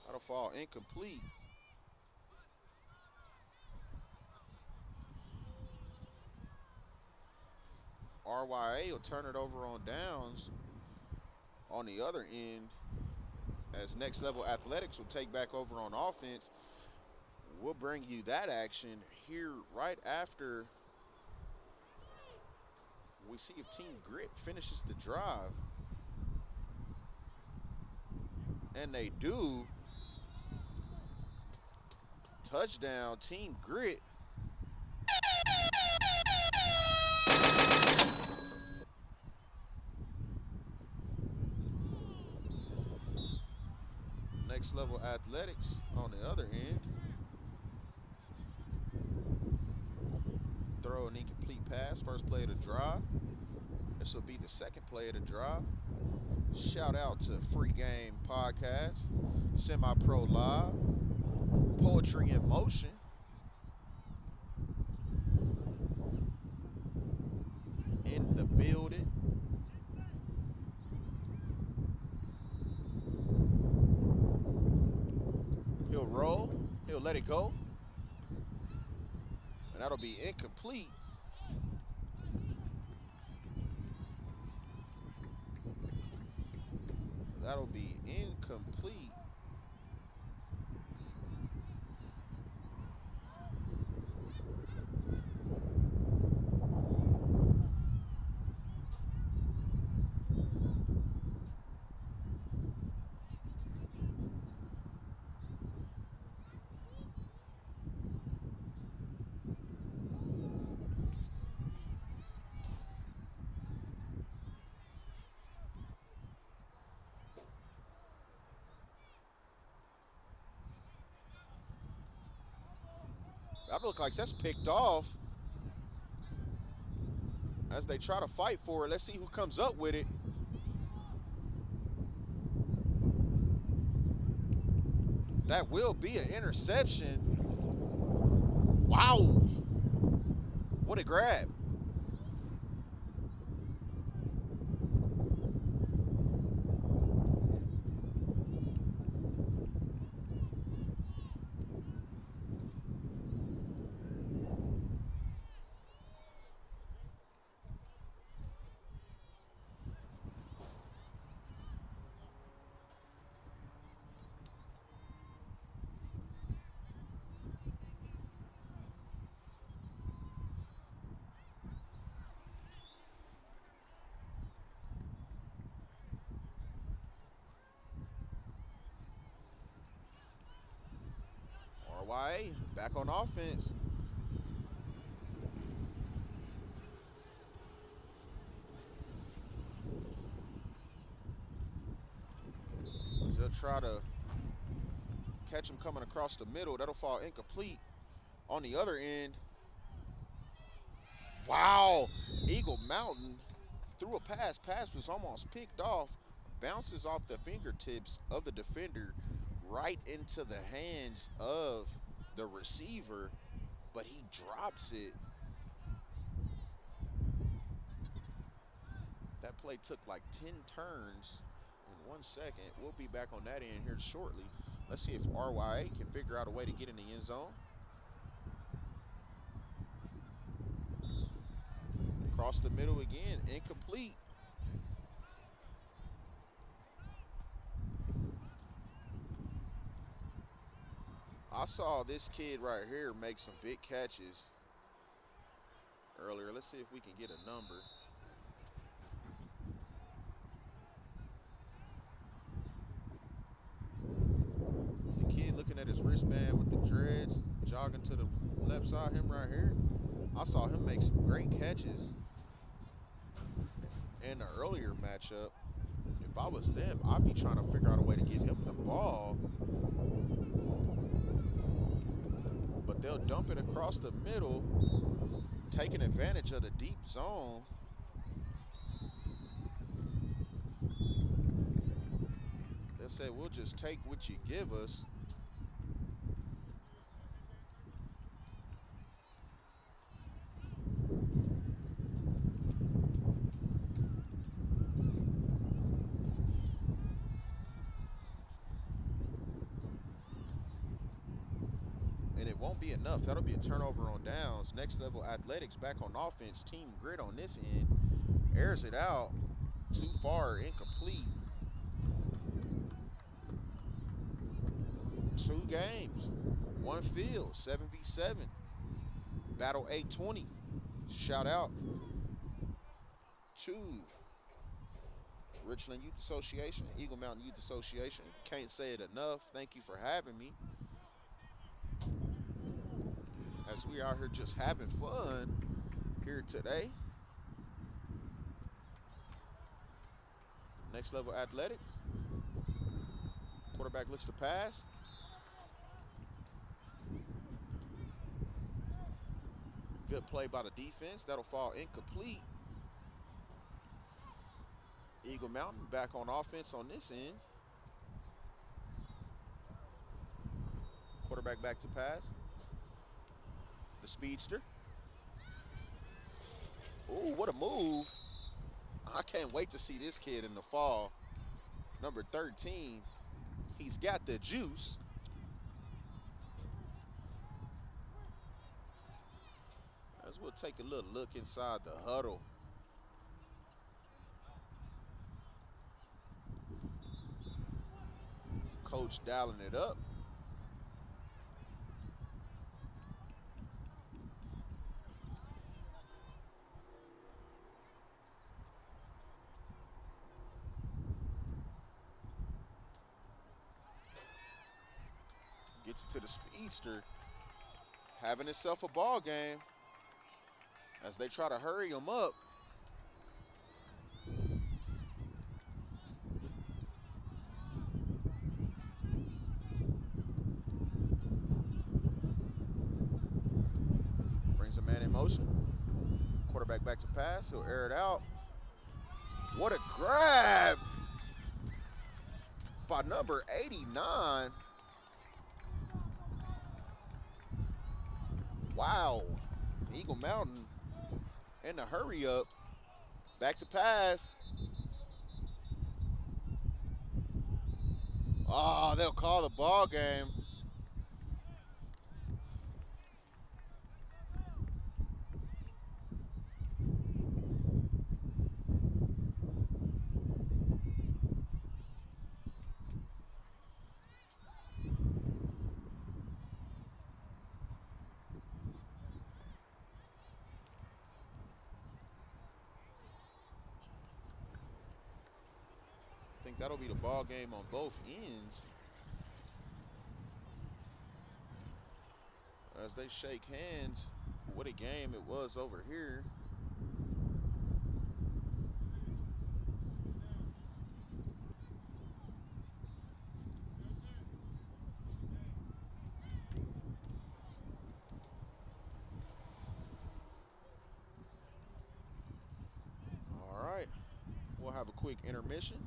That'll fall incomplete. RYA will turn it over on downs on the other end as Next Level Athletics will take back over on offense. We'll bring you that action here right after we see if Team Grit finishes the drive. And they do. Touchdown, Team Grit. Next Level Athletics on the other end. Throw an incomplete pass, first play of the drive. This will be the second play of the drive. Shout out to Free Game Podcast, Semi-Pro Live, Poetry in Motion. In the building. He'll let it go. And that'll be incomplete. That'll be incomplete. That looks like that's picked off. As they try to fight for it, let's see who comes up with it. That will be an interception. Wow. What a grab. RYA back on offense. They'll try to catch him coming across the middle. That'll fall incomplete. On the other end, wow, Eagle Mountain threw a pass. Pass was almost picked off. Bounces off the fingertips of the defender right into the hands of the receiver, but he drops it. That play took like 10 turns in 1 second. We'll be back on that end here shortly. Let's see if RYA can figure out a way to get in the end zone. Across the middle again, incomplete. I saw this kid right here make some big catches earlier. Let's see if we can get a number. The kid looking at his wristband with the dreads, jogging to the left side, him right here. I saw him make some great catches in the earlier matchup. If I was them, I'd be trying to figure out a way to get him the ball. But they'll dump it across the middle, taking advantage of the deep zone. They'll say, we'll just take what you give us. And it won't be enough. That'll be a turnover on downs. Next Level Athletics back on offense. Team Grit on this end. Airs it out. Too far, incomplete. 2 games, 1 field, 7v7. Battle 820. Shout out to Richland Youth Association, Eagle Mountain Youth Association. Can't say it enough. Thank you for having me. As we out here just having fun here today. Next Level Athletics. Quarterback looks to pass. Good play by the defense. That'll fall incomplete. Eagle Mountain back on offense on this end. Quarterback back to pass. The speedster. Ooh, what a move. I can't wait to see this kid in the fall. Number 13. He's got the juice. As we'll take a little look inside the huddle. Coach dialing it up. Gets to the speedster, having himself a ball game as they try to hurry him up. Brings a man in motion. Quarterback back to pass. He'll air it out. What a grab by number 89. Wow. Eagle Mountain in the hurry up. Back to pass. Oh, they'll call the ball game. I think that'll be the ball game on both ends. As they shake hands, what a game it was over here. All right, we'll have a quick intermission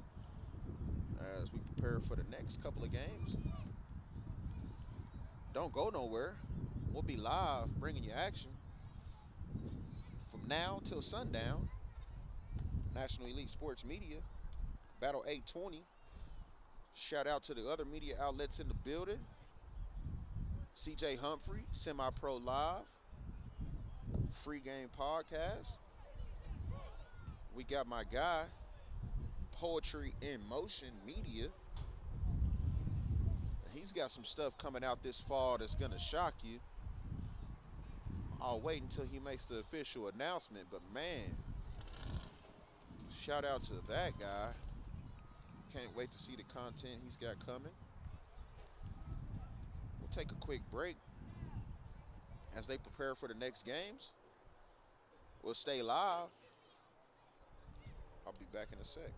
as we prepare for the next couple of games. Don't go nowhere. We'll be live bringing you action from now till sundown. National Elite Sports Media, Battle 820. Shout out to the other media outlets in the building. CJ Humphrey, Semi-Pro Live, Free Game Podcast. We got my guy, Poetry in Motion Media. He's got some stuff coming out this fall that's gonna shock you. I'll wait until he makes the official announcement, but man, shout out to that guy. Can't wait to see the content he's got coming. We'll take a quick break as they prepare for the next games. We'll stay live. I'll be back in a sec.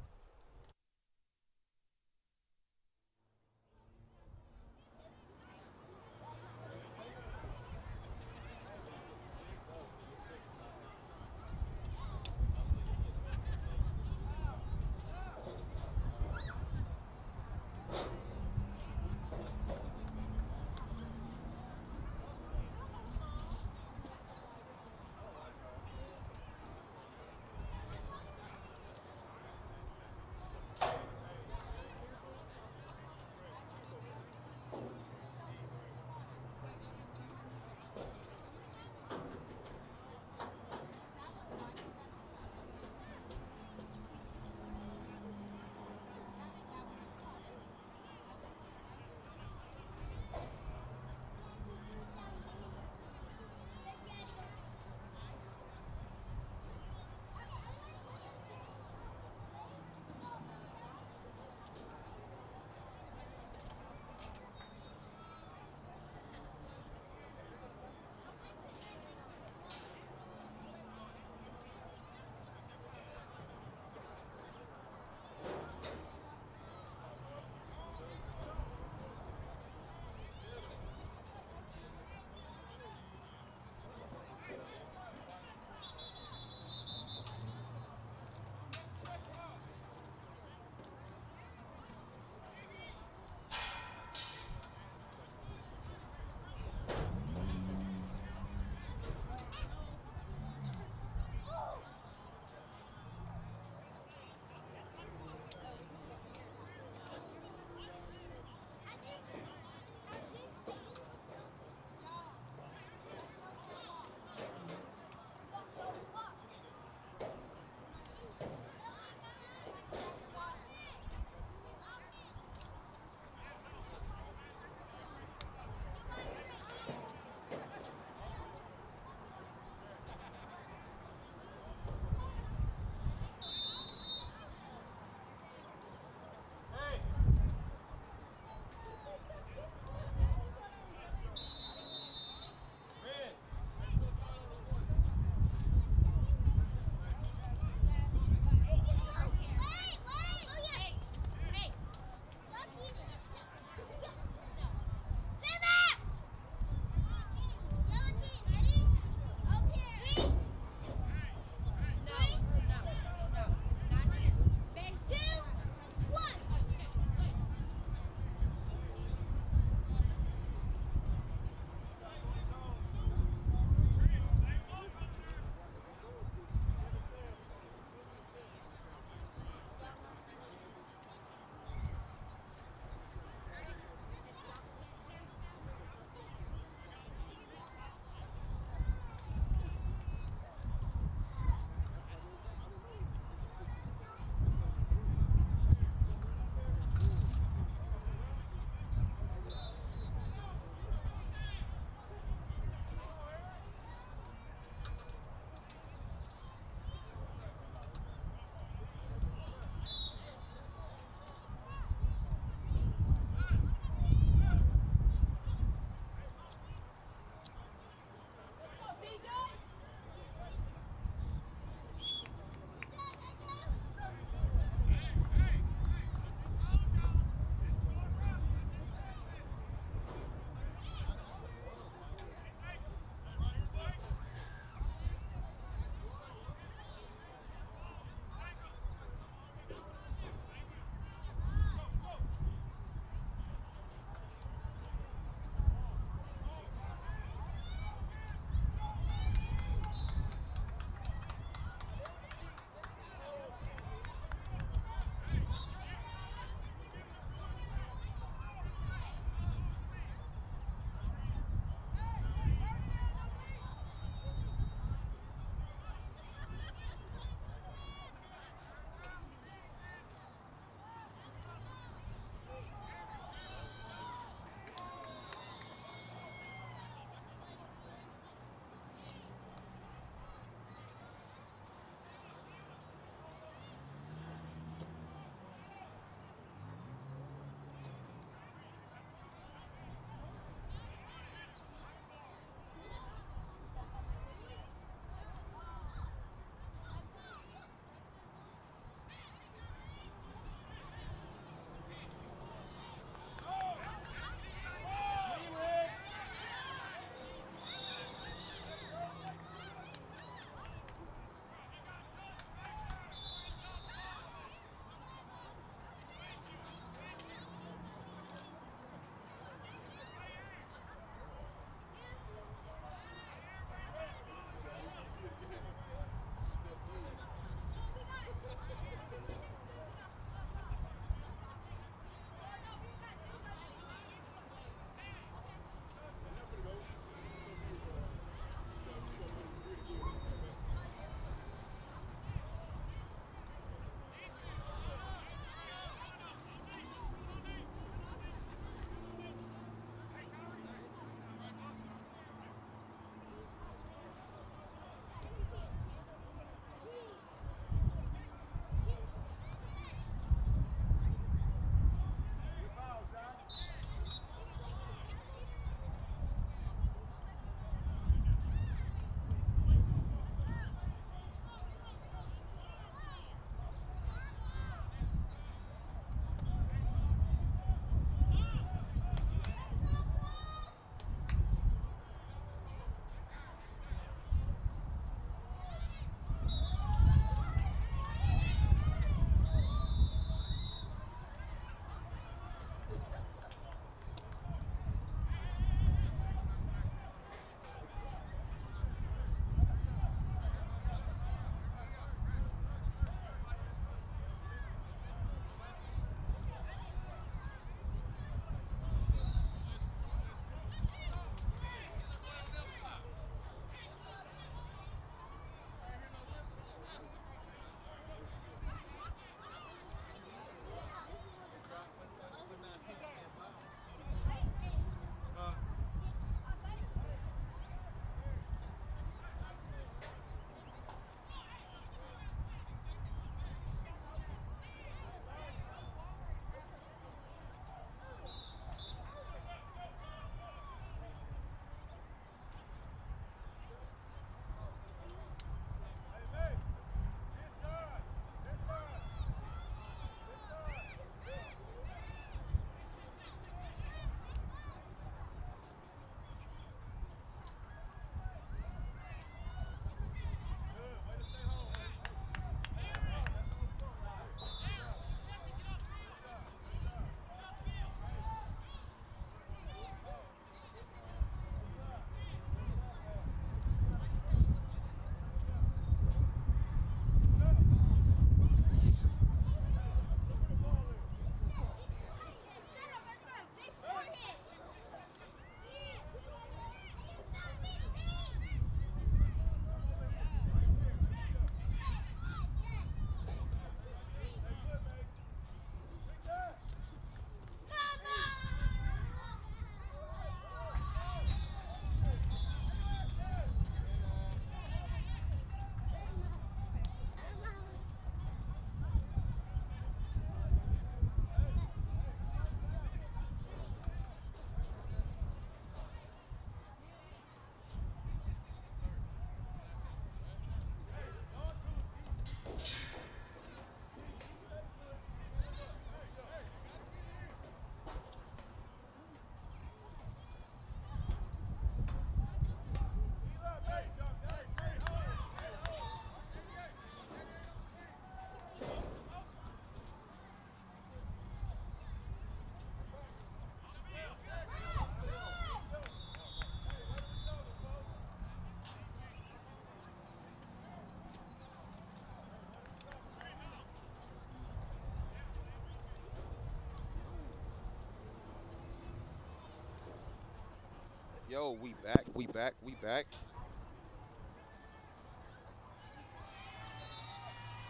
Yo, we back, we back, we back.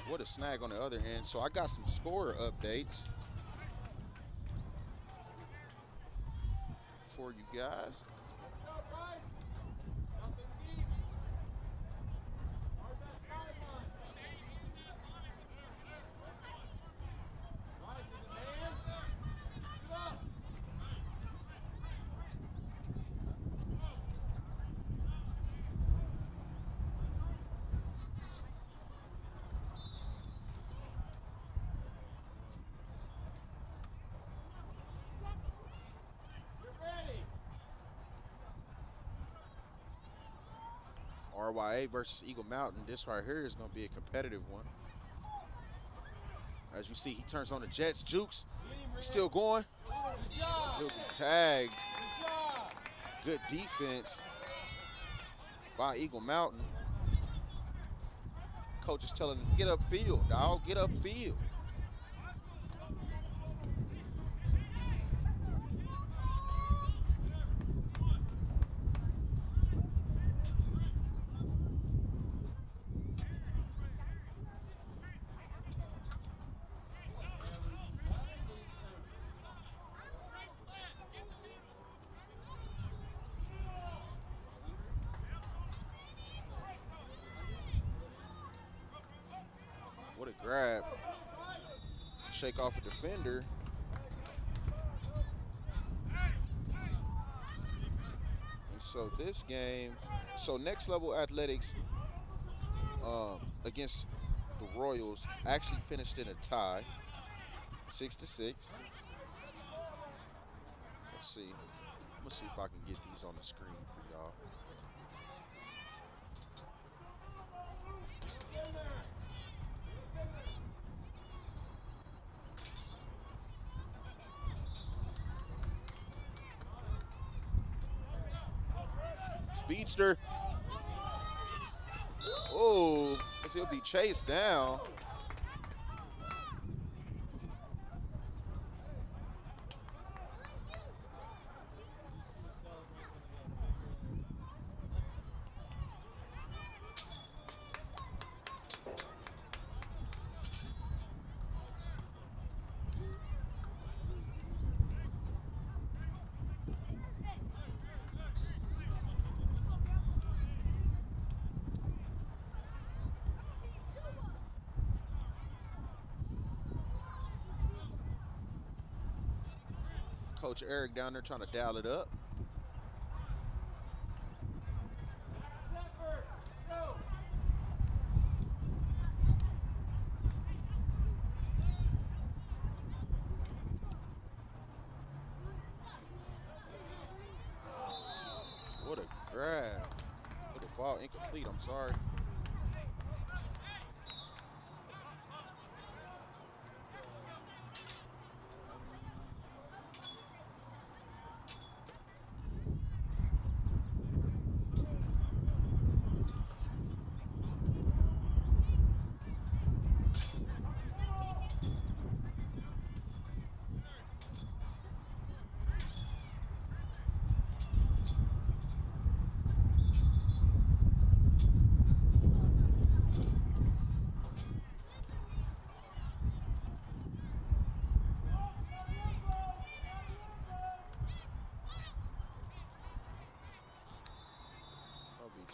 What a snag on the other end. So I got some scorer updates for you guys. RYA versus Eagle Mountain. This right here is going to be a competitive one. As you see, he turns on the Jets. Jukes, still going. He'll be tagged. Good defense by Eagle Mountain. Coach is telling him, get upfield, dog, get upfield. What a grab. Shake off a defender. And so this game, so Next Level Athletics against the Royals actually finished in a tie, 6-6. Let's see. I'm gonna see if I can get these on the screen for y'all. Speedster. Oh, he'll be chased down. Coach Eric down there trying to dial it up. What a grab. Little fall incomplete, I'm sorry.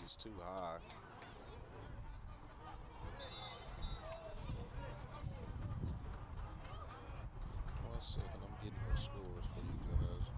Just too high. One second, I'm getting those scores for you guys.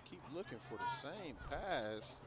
Keep looking for the same pass.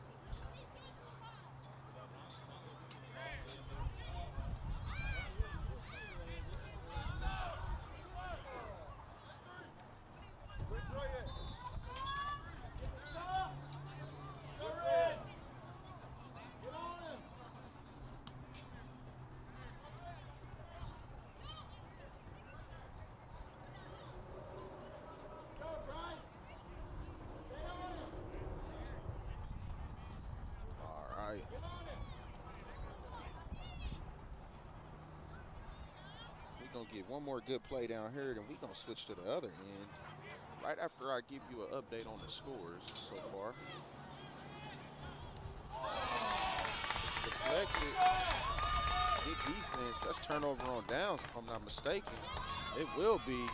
We're going to get one more good play down here, then we're going to switch to the other end right after I give you an update on the scores so far. It's deflected. Good defense. That's turnover on downs, if I'm not mistaken. It will be.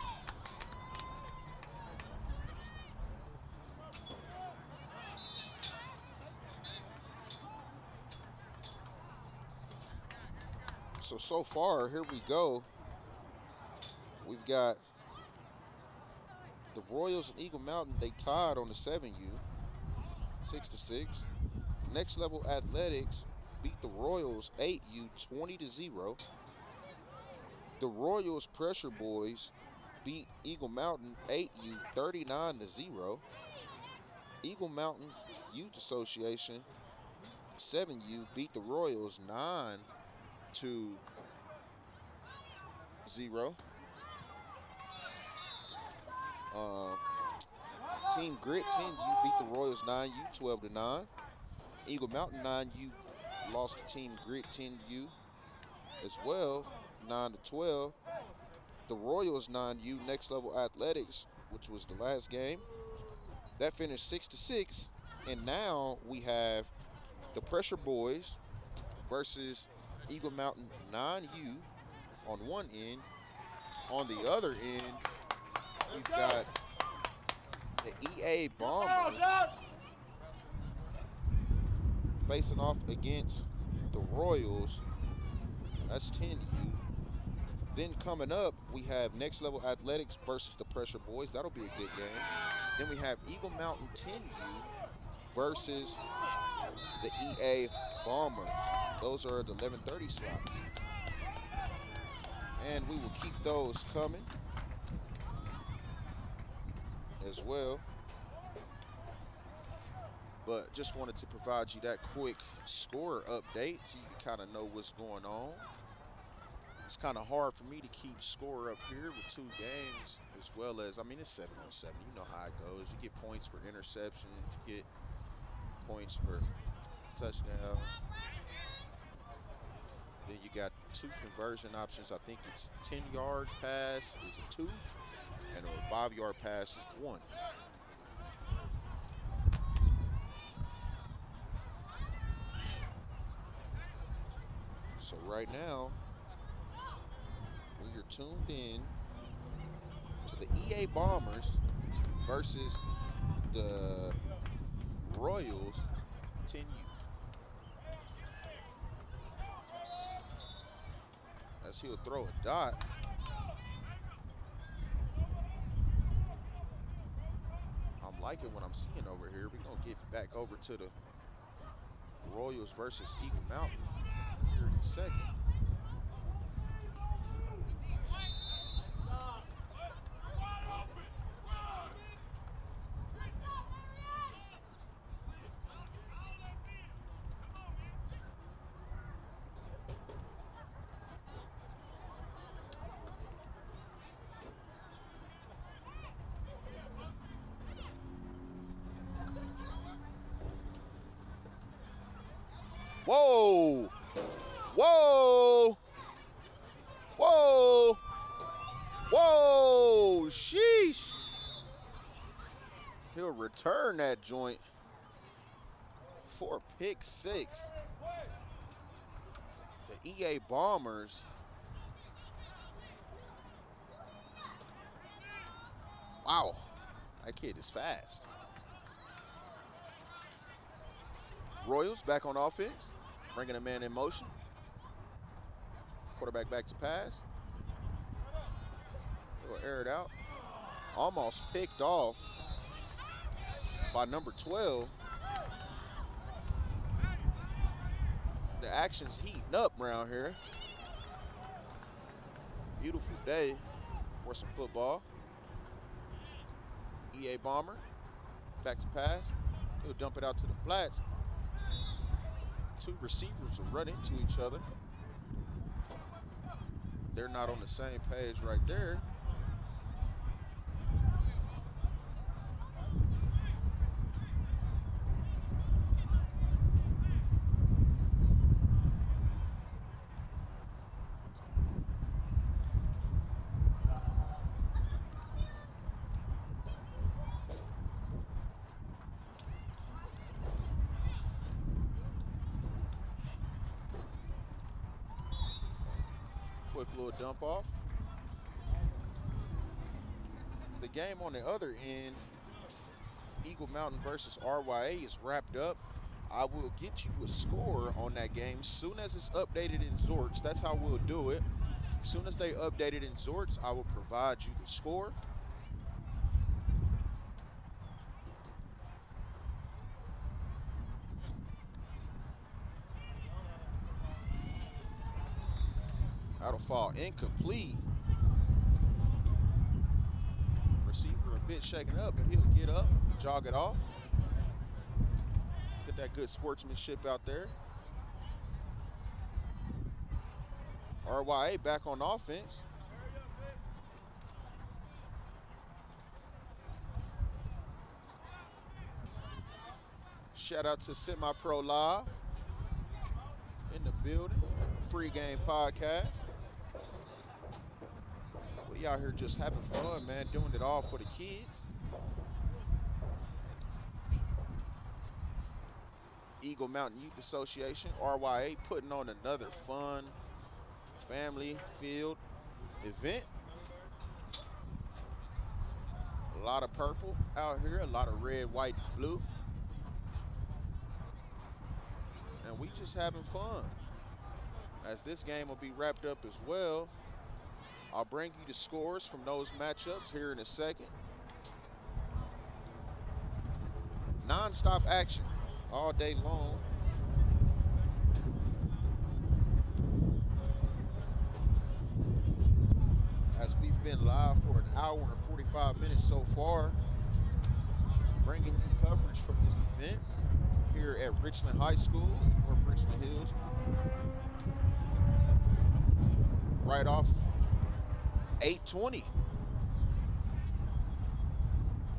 So far, here we go. We've got the Royals and Eagle Mountain. They tied on the 7U, 6-6. Next Level Athletics beat the Royals 8U 20-0. The Royals Pressure Boys beat Eagle Mountain 8U 39-0. Eagle Mountain Youth Association 7U beat the Royals 9-0. Team Grit 10U beat the Royals 9U 12-9. Eagle Mountain 9U lost to Team Grit 10U as well, 9-12. The Royals 9U Next Level Athletics, which was the last game, that finished 6-6. And now we have the Pressure Boys versus Eagle Mountain 9U on one end. On the other end, we've got the EA Bombers facing off against the Royals. That's 10U. Then coming up, we have Next Level Athletics versus the Pressure Boys. That'll be a good game. Then we have Eagle Mountain 10U versus the EA Bombers. Those are the 11:30 slots. And we will keep those coming as well. But just wanted to provide you that quick score update so you can kind of know what's going on. It's kind of hard for me to keep score up here with 2 games, as well as, I mean, it's 7-on-7. You know how it goes. You get points for interceptions, you get points for touchdowns. Then you got 2 conversion options. I think it's 10-yard pass is a 2, and a 5-yard pass is 1. So right now, we are tuned in to the EA Bombers versus the Royals 10U. As he'll throw a dot. I'm liking what I'm seeing over here. We're going to get back over to the Royals versus Eagle Mountain here in a second. Whoa! Whoa! Whoa! Whoa! Sheesh! He'll return that joint for pick 6. The EA Bombers. Wow, that kid is fast. Royals back on offense, bringing a man in motion. Quarterback back to pass. He'll air it out. Almost picked off by number 12. The action's heating up around here. Beautiful day for some football. EA Bomber, back to pass. He'll dump it out to the flats. 2 receivers will run into each other. They're not on the same page right there. little dump off. The game on the other end, Eagle Mountain versus RYA, is wrapped up. I will get you a score on that game soon as it's updated in Zorts. That's how we'll do it. As soon as they update it in Zorts, I will provide you the score. That'll fall incomplete. Receiver a bit shaken up, but he'll get up, jog it off. Get that good sportsmanship out there. RYA back on offense. Shout out to Semi-Pro Live in the building. Free Game Podcast. We out here just having fun, man, doing it all for the kids. Eagle Mountain Youth Association, RYA, putting on another fun family field event. A lot of purple out here, a lot of red, white, blue. And we just having fun. As this game will be wrapped up as well, I'll bring you the scores from those matchups here in a second. Non-stop action all day long. As we've been live for an hour and 45 minutes so far, bringing you coverage from this event here at Richland High School in North Richland Hills. Right off 820.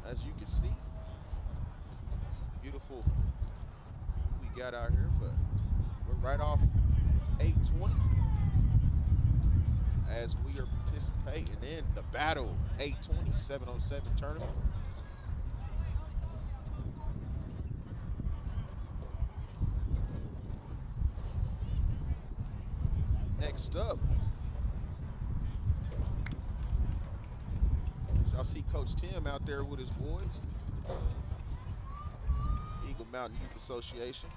As you can see, beautiful we got out here, but we're right off 820 as we are participating in the Battle 820 707 tournament. Next up, y'all see Coach Tim out there with his boys. Eagle Mountain Youth Association.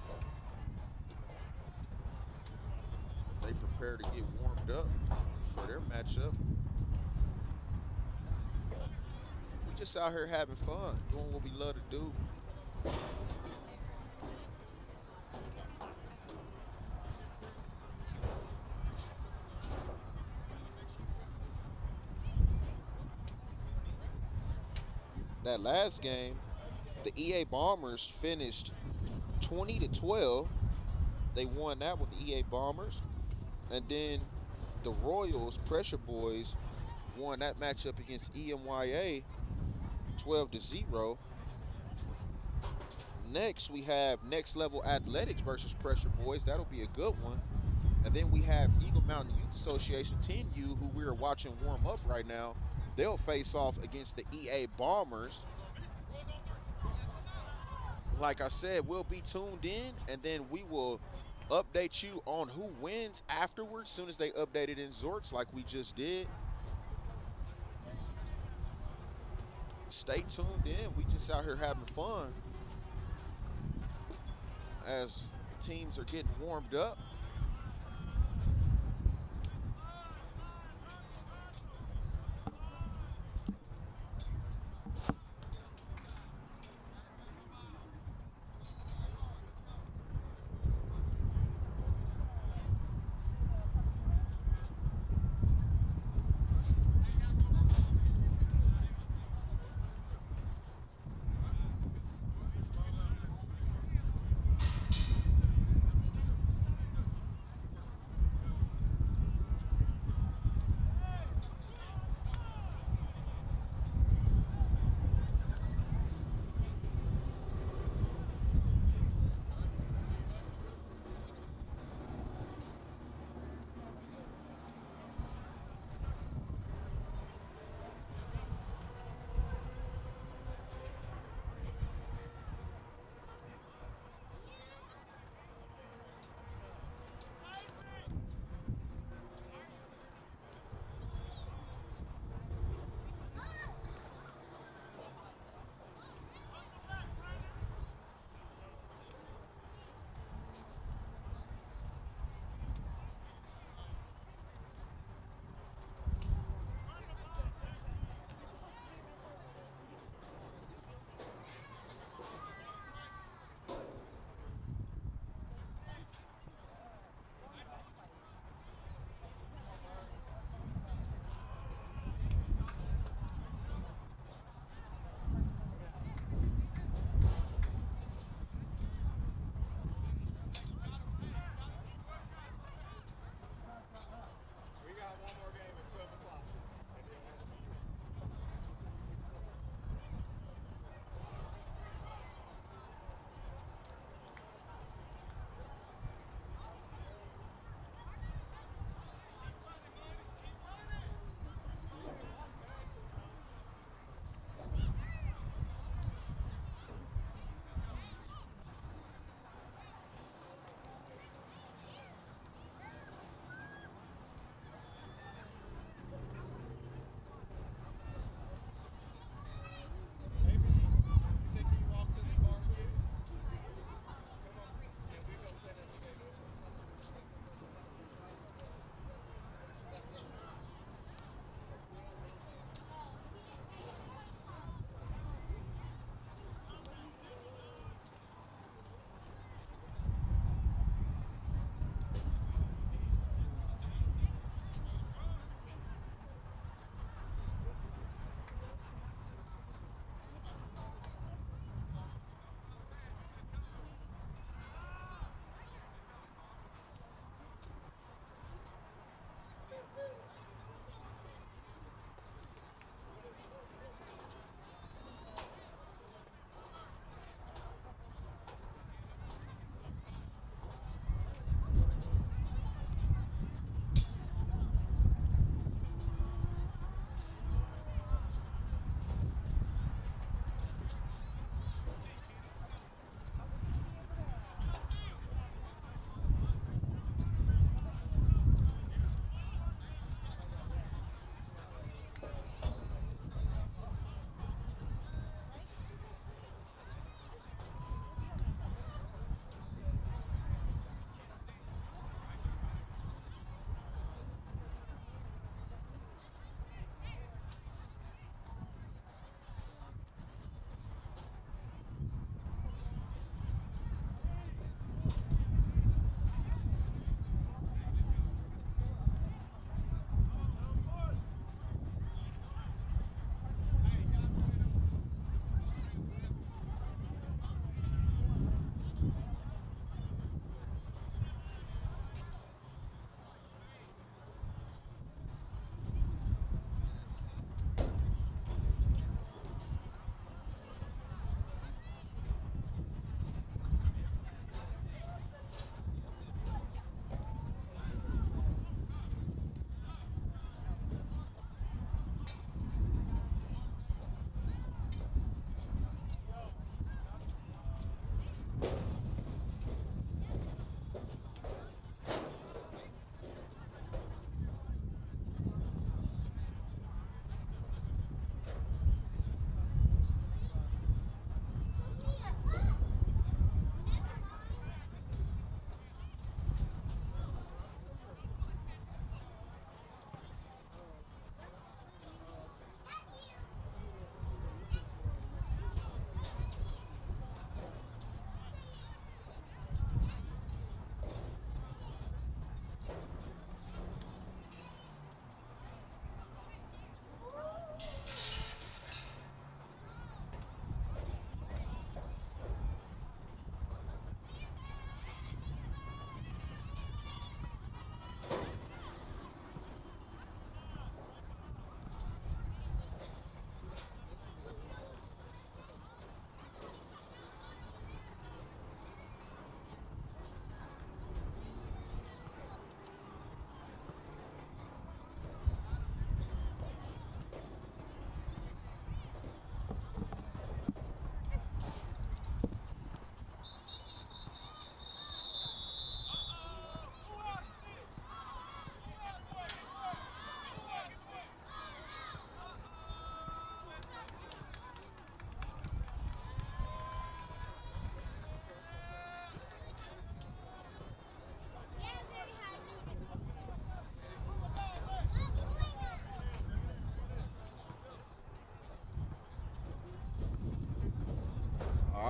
As they prepare to get warmed up for their matchup. We're just out here having fun, doing what we love to do. That last game, the EA Bombers finished 20-12. They won that with the EA Bombers. And then the Royals, Pressure Boys, won that matchup against EMYA 12-0. Next, we have Next Level Athletics versus Pressure Boys. That'll be a good one. And then we have Eagle Mountain Youth Association 10U, who we are watching warm up right now. They'll face off against the EA Bombers. Like I said, we'll be tuned in, and then we will update you on who wins afterwards, as soon as they update it in Zorts like we just did. Stay tuned in. We just out here having fun as teams are getting warmed up.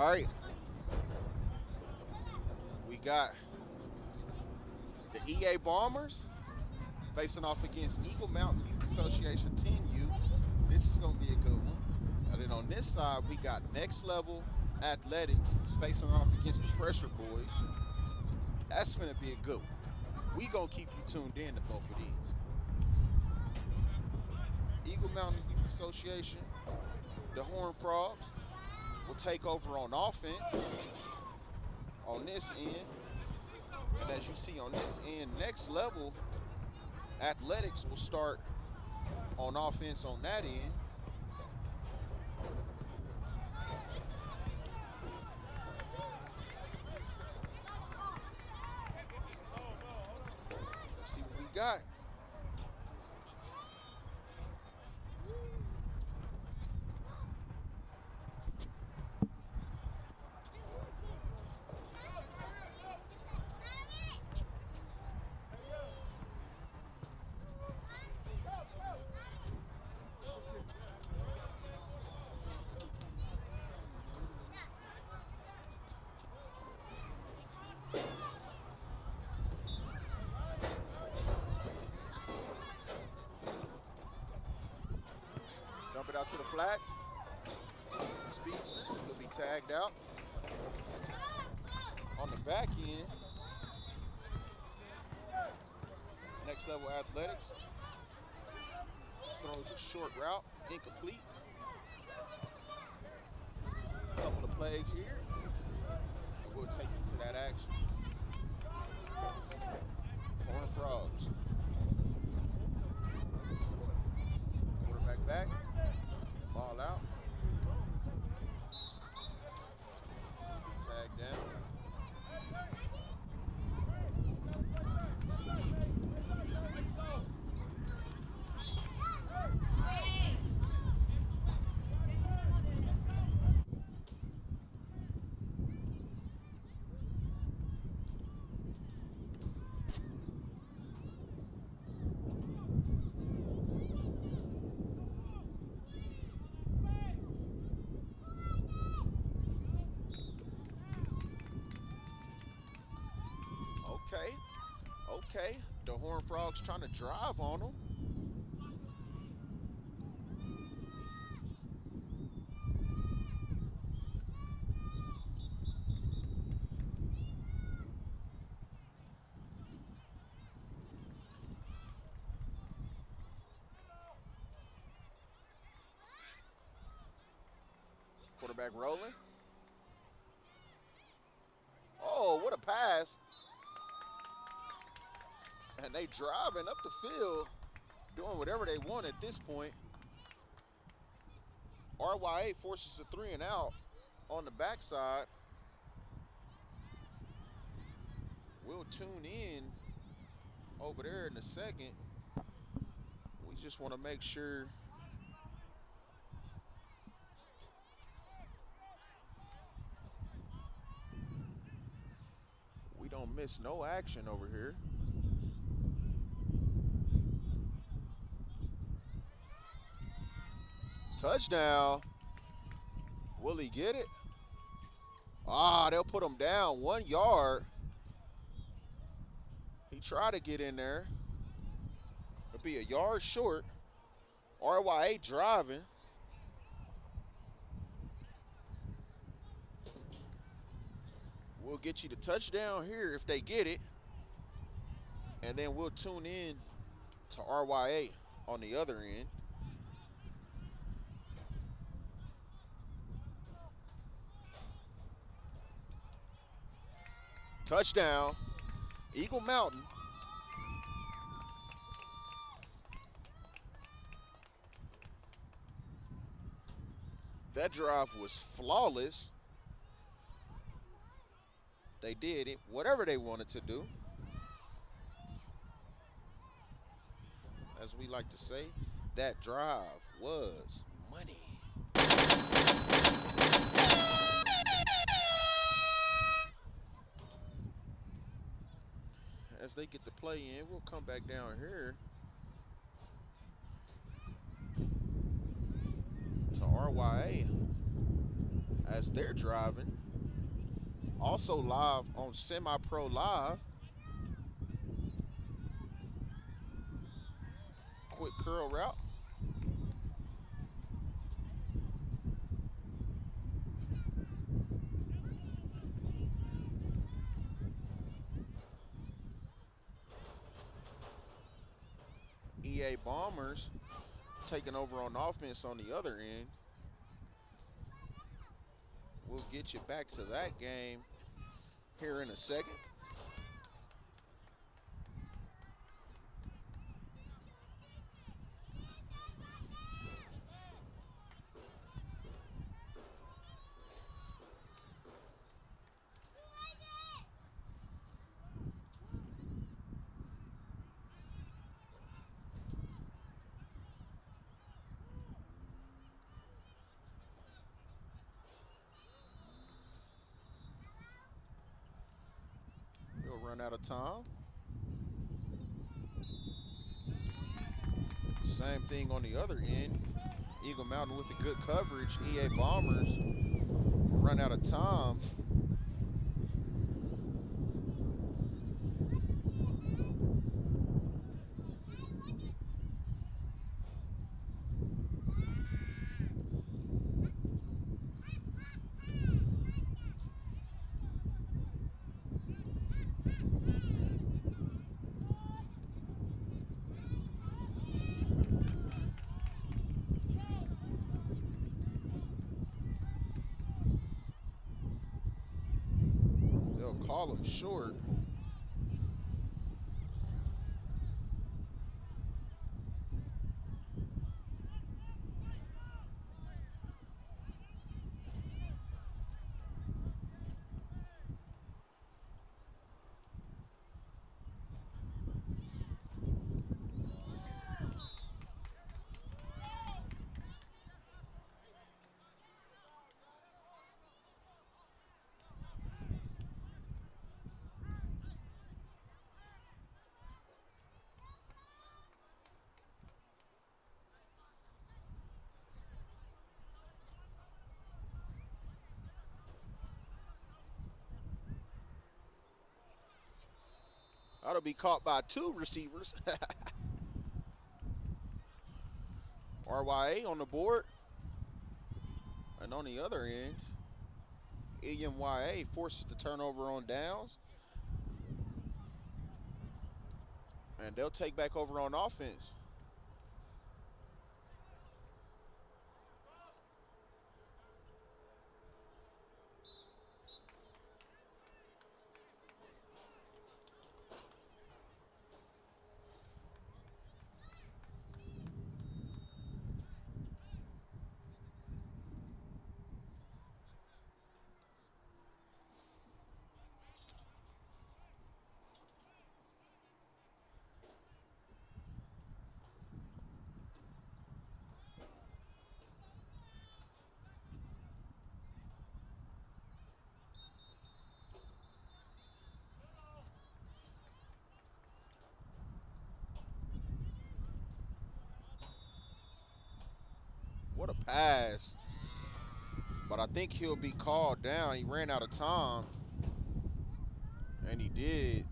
All right. We got the EA Bombers facing off against Eagle Mountain Youth Association 10U. This is going to be a good one. And then on this side, we got Next Level Athletics facing off against the Pressure Boys. That's going to be a good one. We going to keep you tuned in to both of these. Eagle Mountain Youth Association, the Horned Frogs, will take over on offense on this end. And as you see on this end, Next Level Athletics will start on offense on that end. Let's see what we got. Dump it out to the flats. Speedster will be tagged out. On the back end, Next Level Athletics throws a short route, incomplete. A couple of plays here, and we'll take you to that action. Horned Frogs. Quarterback back. Ball out. Tag down. Okay. The Horned Frogs trying to drive on them. Quarterback rolling. Oh, what a pass. And they driving up the field, doing whatever they want at this point. RYA forces a 3 and out on the backside. We'll tune in over there in a second. We just want to make sure we don't miss no action over here. Touchdown. Will he get it? They'll put him down 1 yard. He tried to get in there. It'll be a yard short. RYA driving. We'll get you the touchdown here if they get it. And then we'll tune in to RYA on the other end. Touchdown, Eagle Mountain. That drive was flawless. They did it, whatever they wanted to do. As we like to say, that drive was money. As they get the play in, we'll come back down here to RYA as as they're driving. Also live on Semi-Pro Live. Quick curl route. EA Bombers taking over on offense on the other end. We'll get you back to that game here in a second. We'll run out of time. Same thing on the other end. Eagle Mountain with the good coverage. EA Bombers run out of time. They'll call him short. That'll be caught by two receivers. RYA on the board. And on the other end, EMYA forces the turnover on downs. And they'll take back over on offense. What a pass. But I think he'll be called down. He ran out of time. And he did.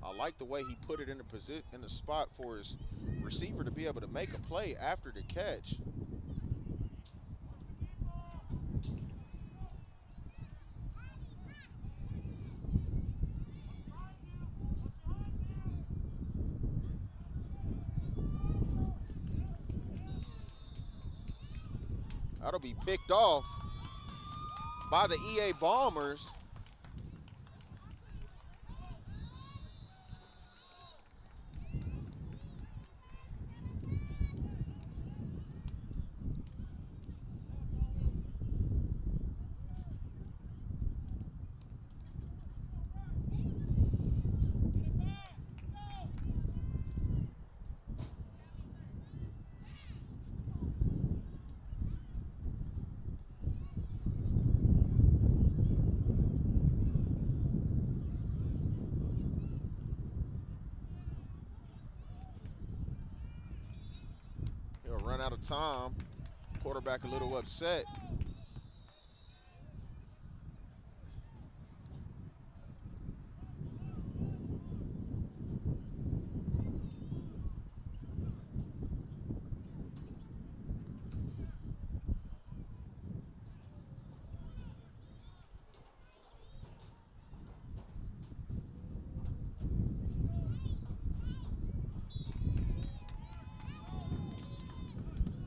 I like the way he put it in the spot for his receiver to be able to make a play after the catch. That'll be picked off by the EA Bombers. run out of time. Quarterback a little upset.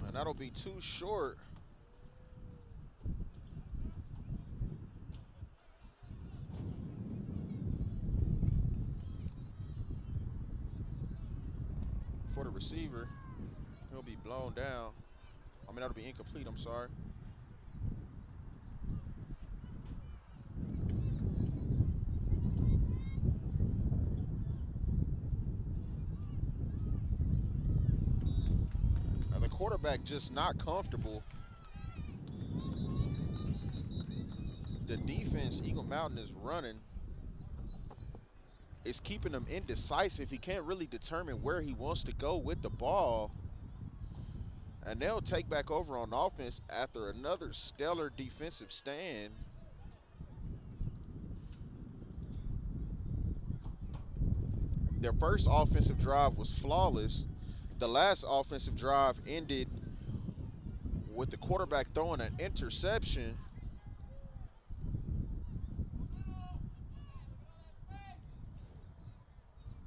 And that'll be too short. For the receiver, he'll be blown down. I mean, that'll be incomplete, I'm sorry. Now the quarterback just not comfortable. The defense Eagle Mountain is running is keeping him indecisive. He can't really determine where he wants to go with the ball. And they'll take back over on offense after another stellar defensive stand. Their first offensive drive was flawless. The last offensive drive ended with the quarterback throwing an interception.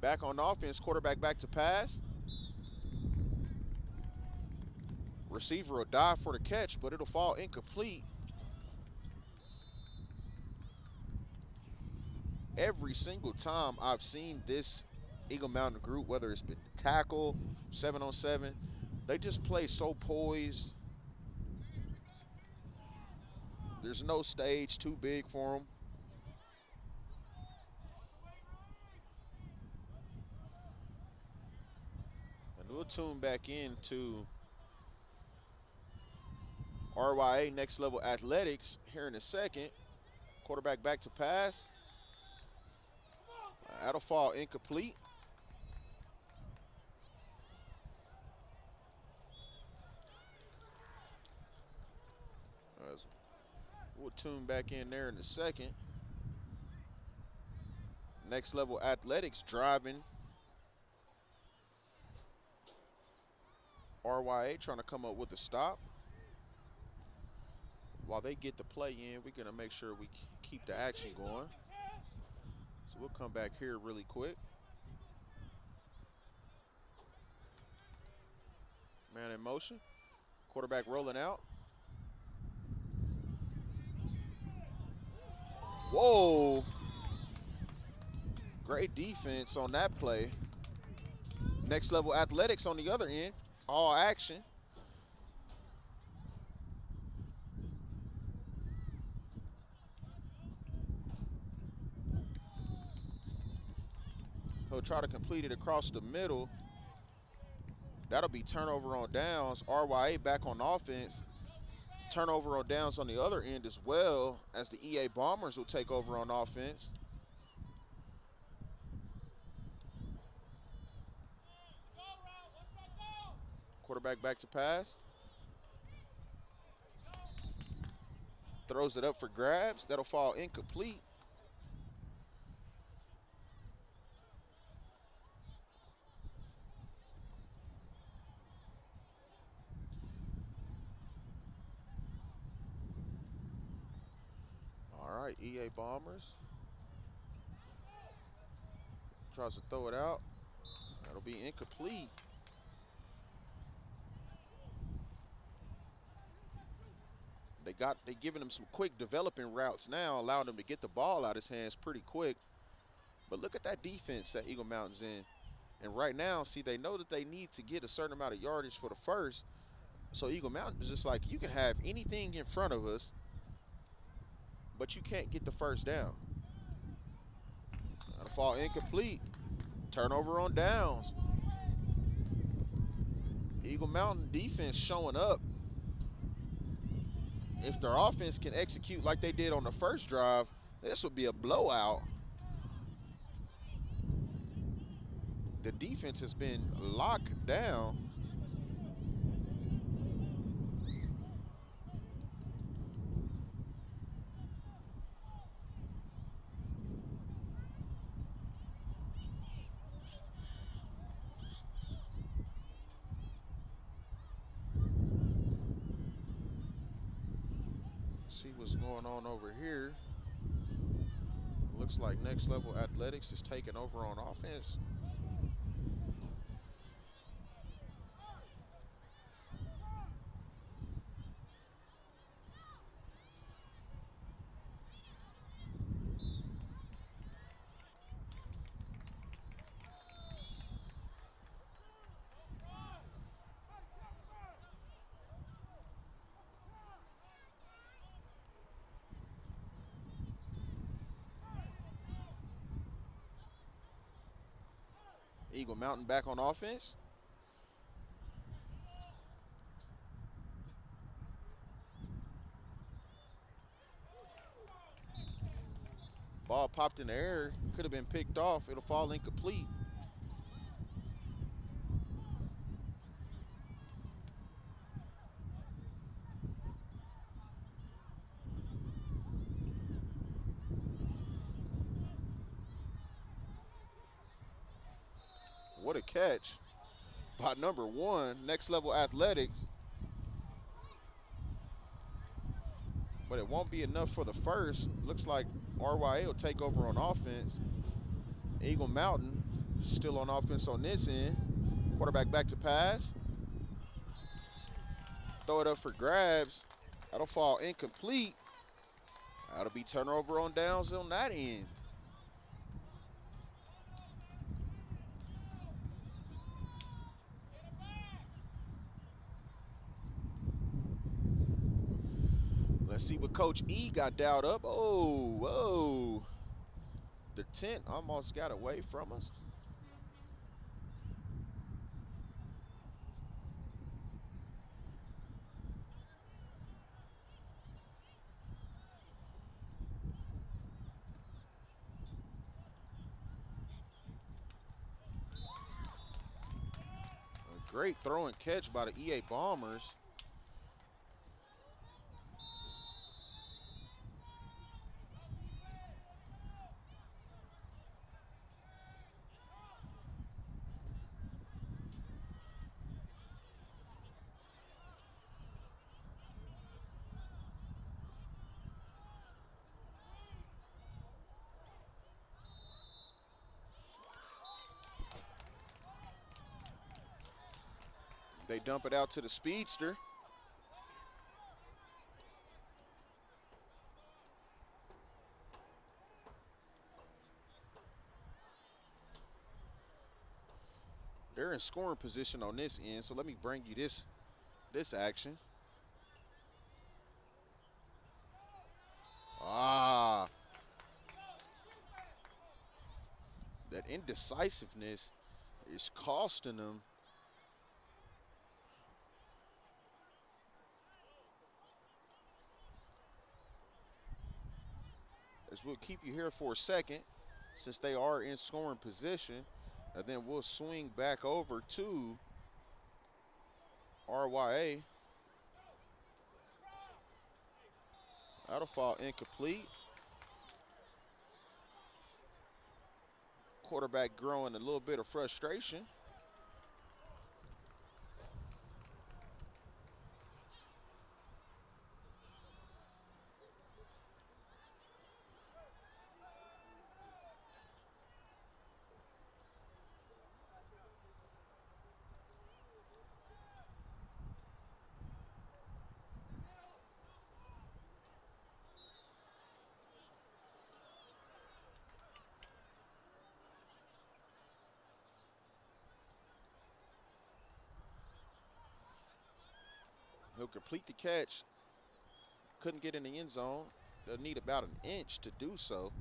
Back on offense, quarterback back to pass. Receiver will dive for the catch, but it'll fall incomplete. Every single time I've seen this Eagle Mountain group, whether it's been tackle, 7-on-7, they just play so poised. There's no stage too big for them. And we'll tune back into RYA Next Level Athletics here in a second. Quarterback back to pass. That'll fall incomplete. We'll tune back in there in a second. Next Level Athletics driving. RYA trying to come up with a stop. While they get the play in, we're going to make sure we keep the action going. So we'll come back here really quick. Man in motion. Quarterback rolling out. Whoa. Great defense on that play. Next Level Athletics on the other end. All action. He'll try to complete it across the middle. That'll be turnover on downs. RYA back on offense. Turnover on downs on the other end as well, as the EA Bombers will take over on offense. Quarterback back to pass. Throws it up for grabs. That'll fall incomplete. All right, EA Bombers. Tries to throw it out. That'll be incomplete. They giving him some quick developing routes now, allowing him to get the ball out of his hands pretty quick. But look at that defense that Eagle Mountain's in. And right now, see, they know that they need to get a certain amount of yardage for the first. So Eagle Mountain is just like, you can have anything in front of us, but you can't get the first down. That'll fall incomplete. Turnover on downs. Eagle Mountain defense showing up. If their offense can execute like they did on the first drive, this would be a blowout. The defense has been locked down. See what's going on over here. Looks like Next Level Athletics is taking over on offense. Eagle Mountain back on offense. Ball popped in the air. Could have been picked off. It'll fall incomplete. What a catch by number 1, Next Level Athletics. But it won't be enough for the first. Looks like RYA will take over on offense. Eagle Mountain still on offense on this end. Quarterback back to pass. Throw it up for grabs. That'll fall incomplete. That'll be turnover on downs on that end. Let's see what Coach E got dialed up. Oh, whoa. The tent almost got away from us. A great throw and catch by the EA Bombers. They dump it out to the speedster. They're in scoring position on this end, so let me bring you this action. Ah. That indecisiveness is costing them. As we'll keep you here for a second, since they are in scoring position, and then we'll swing back over to RYA. That'll fall incomplete. Quarterback growing a little bit of frustration. He'll complete the catch. Couldn't get in the end zone. They'll need about an inch to do so.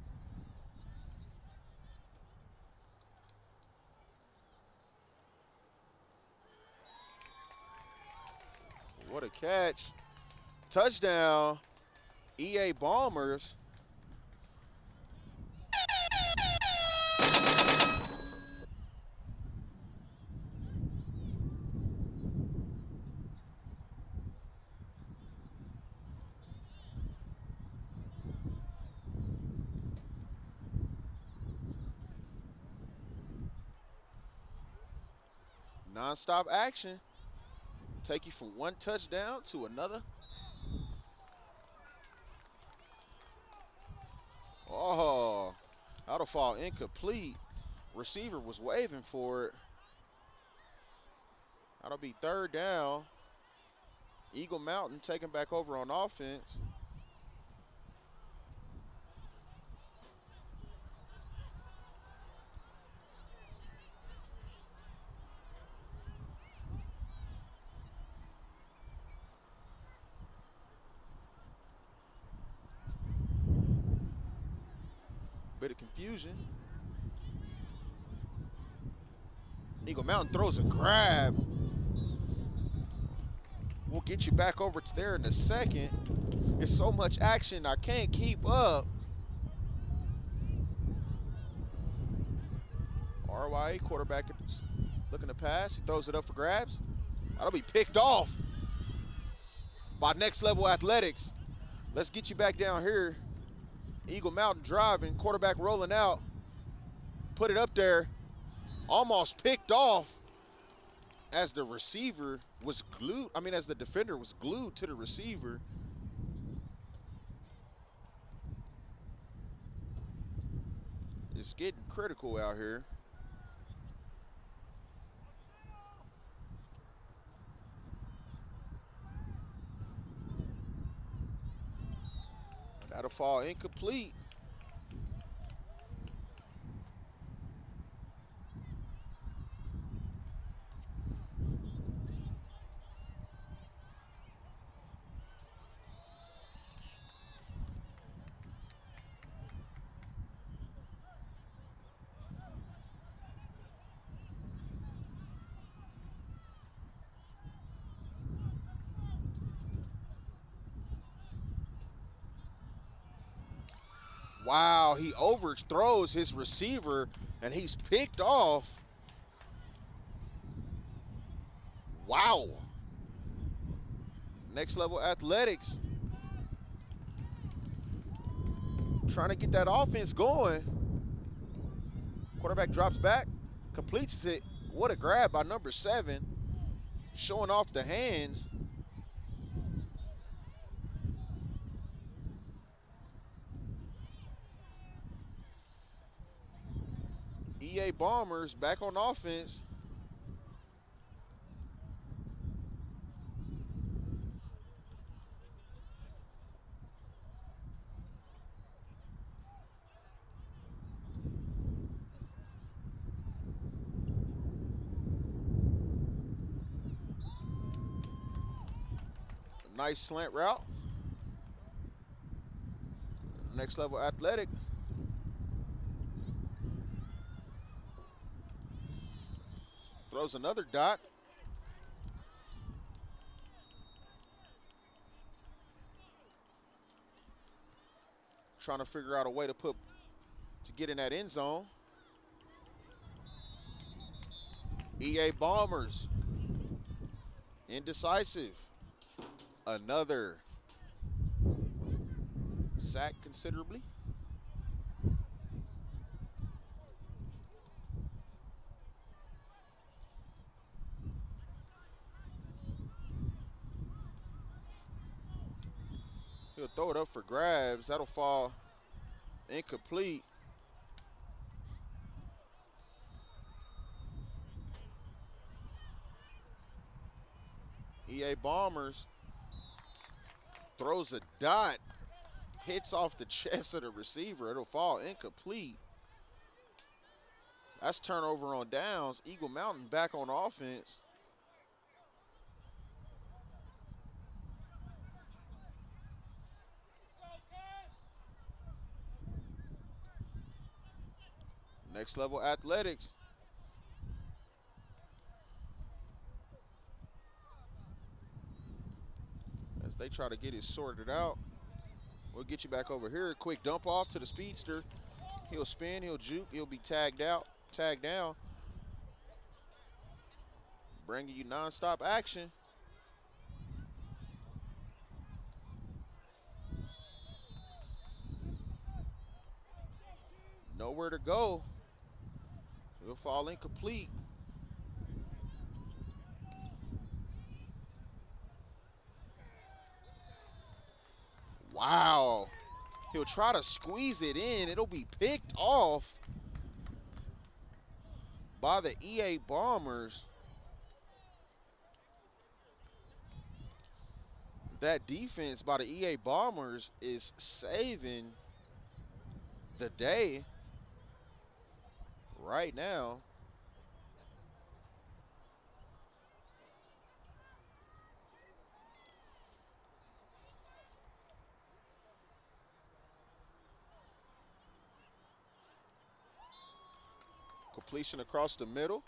What a catch. Touchdown, EA Bombers. Non-stop action. Take you from one touchdown to another. Oh, that'll fall incomplete. Receiver was waving for it. That'll be third down. Eagle Mountain taking back over on offense. Bit of confusion. Eagle Mountain throws a grab. We'll get you back over to there in a second. There's so much action, I can't keep up. RYA quarterback looking to pass. He throws it up for grabs. That'll be picked off by Next Level Athletics. Let's get you back down here. Eagle Mountain driving, quarterback rolling out. Put it up there. Almost picked off as the receiver was glued. As the defender was glued to the receiver. It's getting critical out here. That'll fall incomplete. Wow, he overthrows his receiver and he's picked off. Wow. Next Level Athletics trying to get that offense going. Quarterback drops back, completes it. What a grab by number 7, showing off the hands. EA Bombers back on offense. Nice slant route. Next Level Athletic. Throws another dot. Trying to figure out a way to get in that end zone. EA Bombers. Indecisive. Another sack considerably. He'll throw it up for grabs. That'll fall incomplete. EA Bombers throws a dot, hits off the chest of the receiver. It'll fall incomplete. That's turnover on downs. Eagle Mountain back on offense. Next Level Athletics. As they try to get it sorted out. We'll get you back over here. Quick dump off to the speedster. He'll spin, he'll juke, he'll be tagged down. Bringing you nonstop action. Nowhere to go. It'll fall incomplete. Wow. He'll try to squeeze it in. It'll be picked off by the EA Bombers. That defense by the EA Bombers is saving the day right now. Completion across the middle.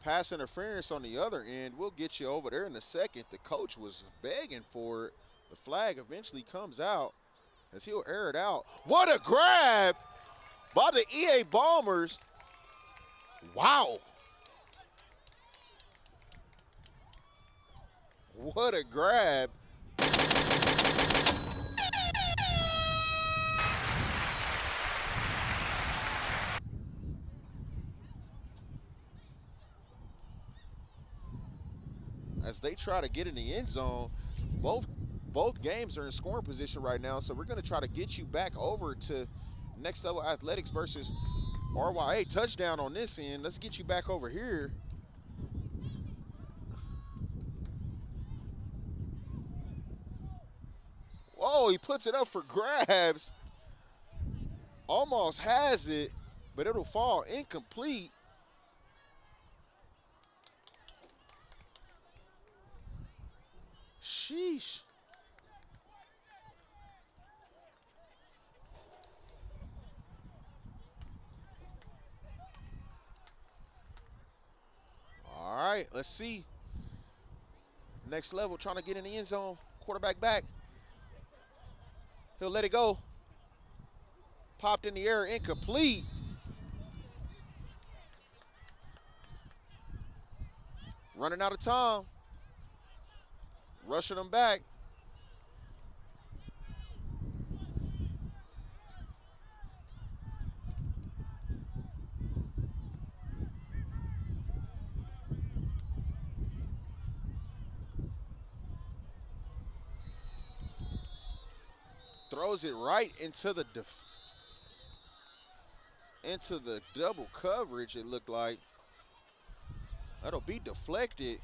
Pass interference on the other end. We'll get you over there in a second. The coach was begging for it. The flag eventually comes out as he'll air it out. What a grab by the EA Bombers. Wow. What a grab. As they try to get in the end zone, both games are in scoring position right now, so we're going to try to get you back over to Next Level Athletics versus RYA. Touchdown on this end. Let's get you back over here. Whoa, he puts it up for grabs. Almost has it, but it'll fall incomplete. Sheesh. All right, let's see. Next Level trying to get in the end zone. Quarterback back. He'll let it go. Popped in the air, incomplete. Running out of time. Rushing them back. Throws it right into the double coverage, it looked like. That'll be deflected.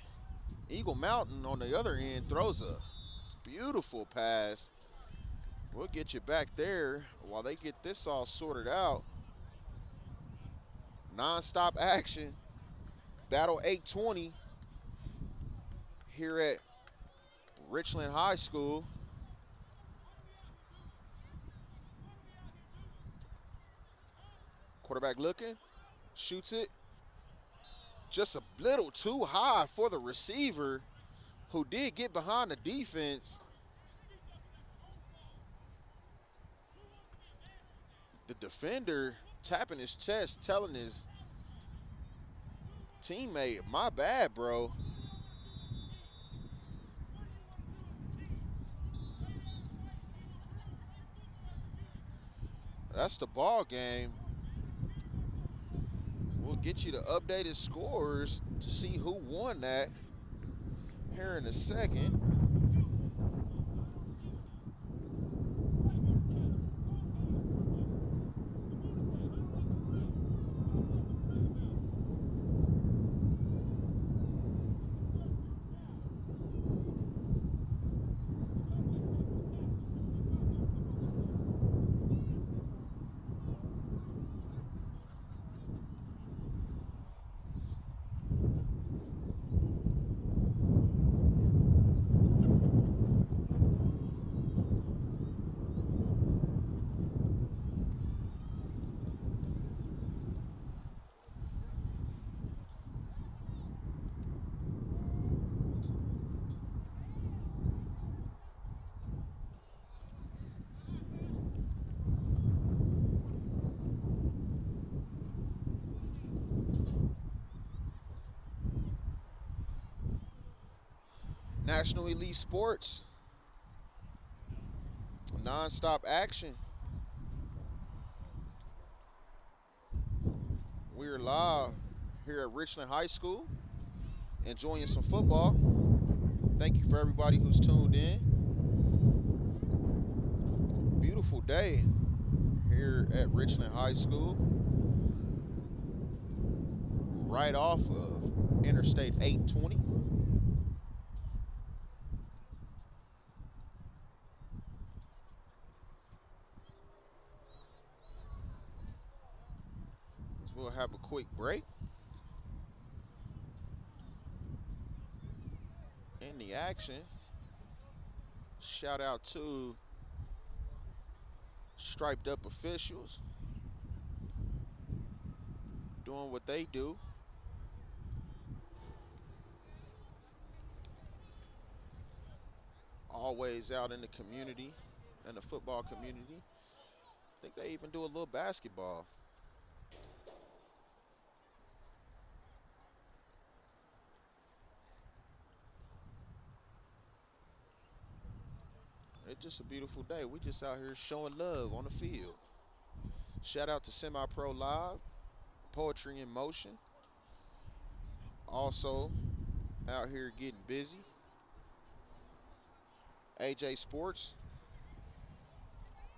Eagle Mountain on the other end throws a beautiful pass. We'll get you back there while they get this all sorted out. Non-stop action. Battle 820 here at Richland High School. Quarterback looking, shoots it. Just a little too high for the receiver, who did get behind the defense. The defender tapping his chest, telling his teammate, my bad, bro. That's the ball game. We'll get you the updated scores to see who won that here in a second. National Elite Sports, non-stop action. We're live here at Richland High School, enjoying some football. Thank you for everybody who's tuned in. Beautiful day here at Richland High School, right off of Interstate 820. We'll have a quick break. In the action, shout out to striped up officials doing what they do. Always out in the community, in the football community. I think they even do a little basketball. It's just a beautiful day. We just out here showing love on the field. Shout out to Semi-Pro Live, Poetry in Motion. Also out here getting busy. AJ Sports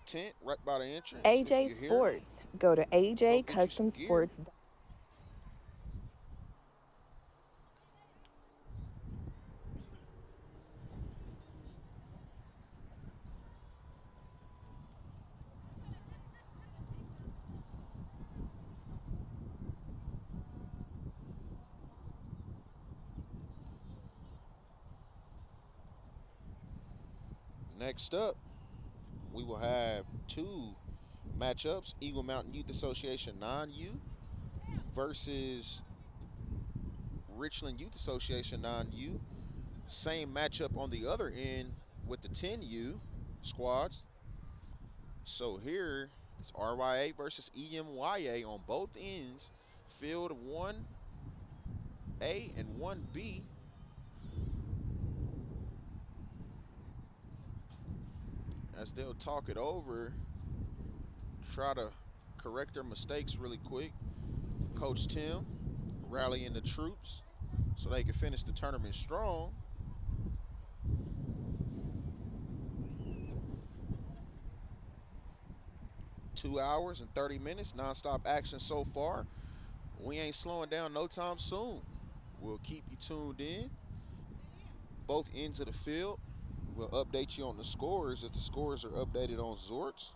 tent right by the entrance. AJ Sports. Go to AJ Custom Sports. Next up, we will have two matchups. Eagle Mountain Youth Association 9U versus Richland Youth Association 9U. Same matchup on the other end with the 10U squads. So here it's RYA versus EMYA on both ends. Field 1A and 1B. As they'll talk it over, try to correct their mistakes really quick. Coach Tim rallying the troops so they can finish the tournament strong. Two hours and 30 minutes, nonstop action so far. We ain't slowing down no time soon. We'll keep you tuned in. Both ends of the field. We'll update you on the scores if the scores are updated on Zorts.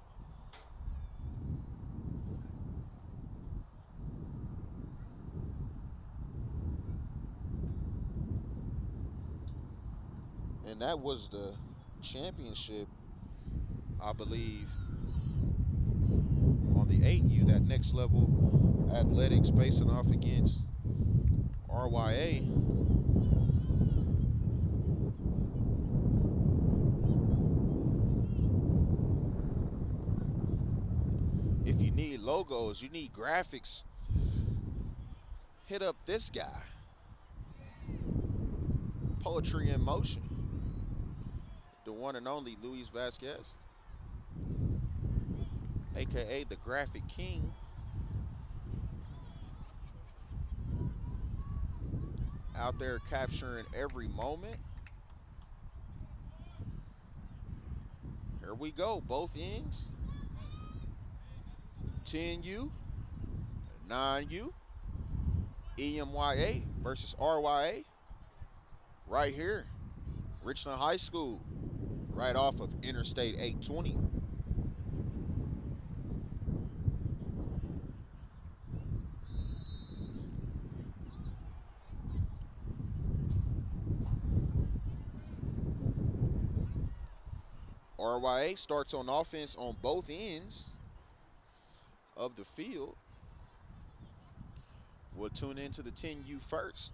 And that was the championship, I believe, on the 8U, that next level athletics facing off against RYA. If you need logos, you need graphics, hit up this guy. Poetry in Motion. The one and only Luis Vasquez, AKA the Graphic King. Out there capturing every moment. Here we go, both ends. 10U, 9U, EMYA versus RYA. Right here, Richland High School, right off of Interstate 820. RYA starts on offense on both ends of the field. We'll tune into the 10U first.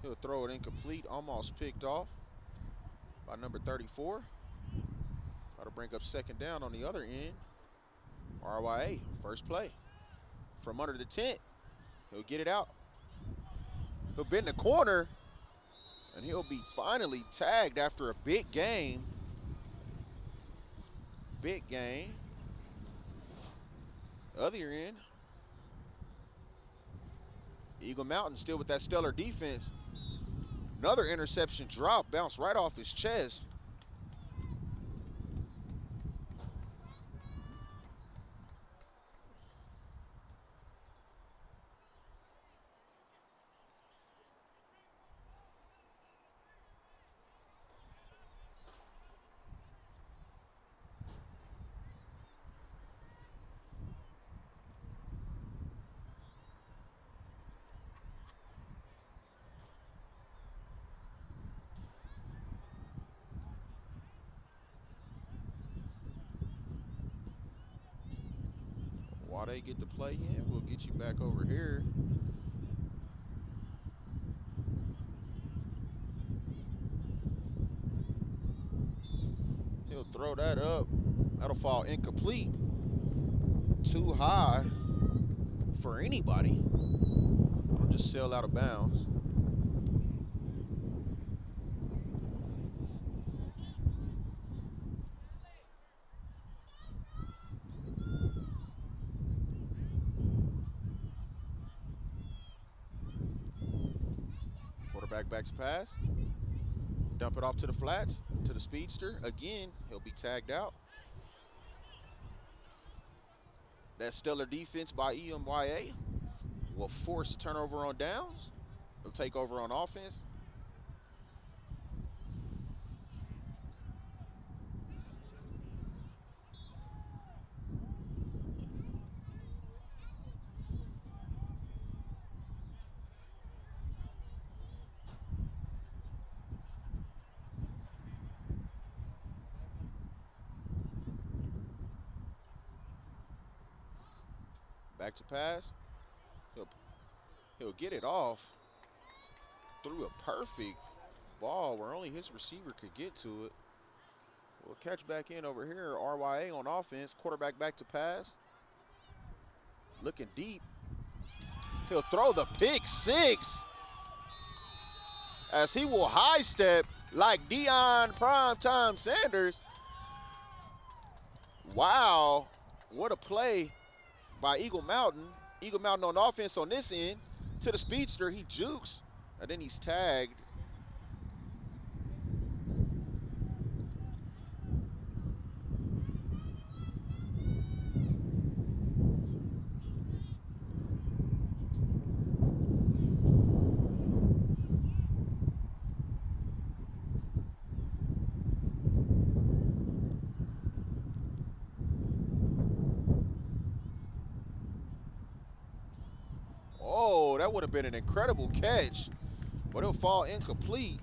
He'll throw it incomplete, almost picked off by number 34. That'll bring up second down on the other end. RYA, first play. From under the tent, he'll get it out. He'll bend the corner, and he'll be finally tagged after a big game. Big game. Other end. Eagle Mountain still with that stellar defense. Another interception drop, bounced right off his chest. While they get the play in, we'll get you back over here. He'll throw that up. That'll fall incomplete. Too high for anybody. I'll just sail out of bounds. Back to pass. Dump it off to the flats, to the speedster. Again, he'll be tagged out. That stellar defense by EMYA will force a turnover on downs. He'll take over on offense. Back to pass. He'll get it off. Threw a perfect ball where only his receiver could get to it. We'll catch back in over here. RYA on offense. Quarterback back to pass. Looking deep. He'll throw the pick six as he will high step like Deion Primetime Sanders. Wow, what a play by Eagle Mountain. Eagle Mountain on offense on this end. To the speedster, he jukes, and then he's tagged. That would have been an incredible catch, but it'll fall incomplete.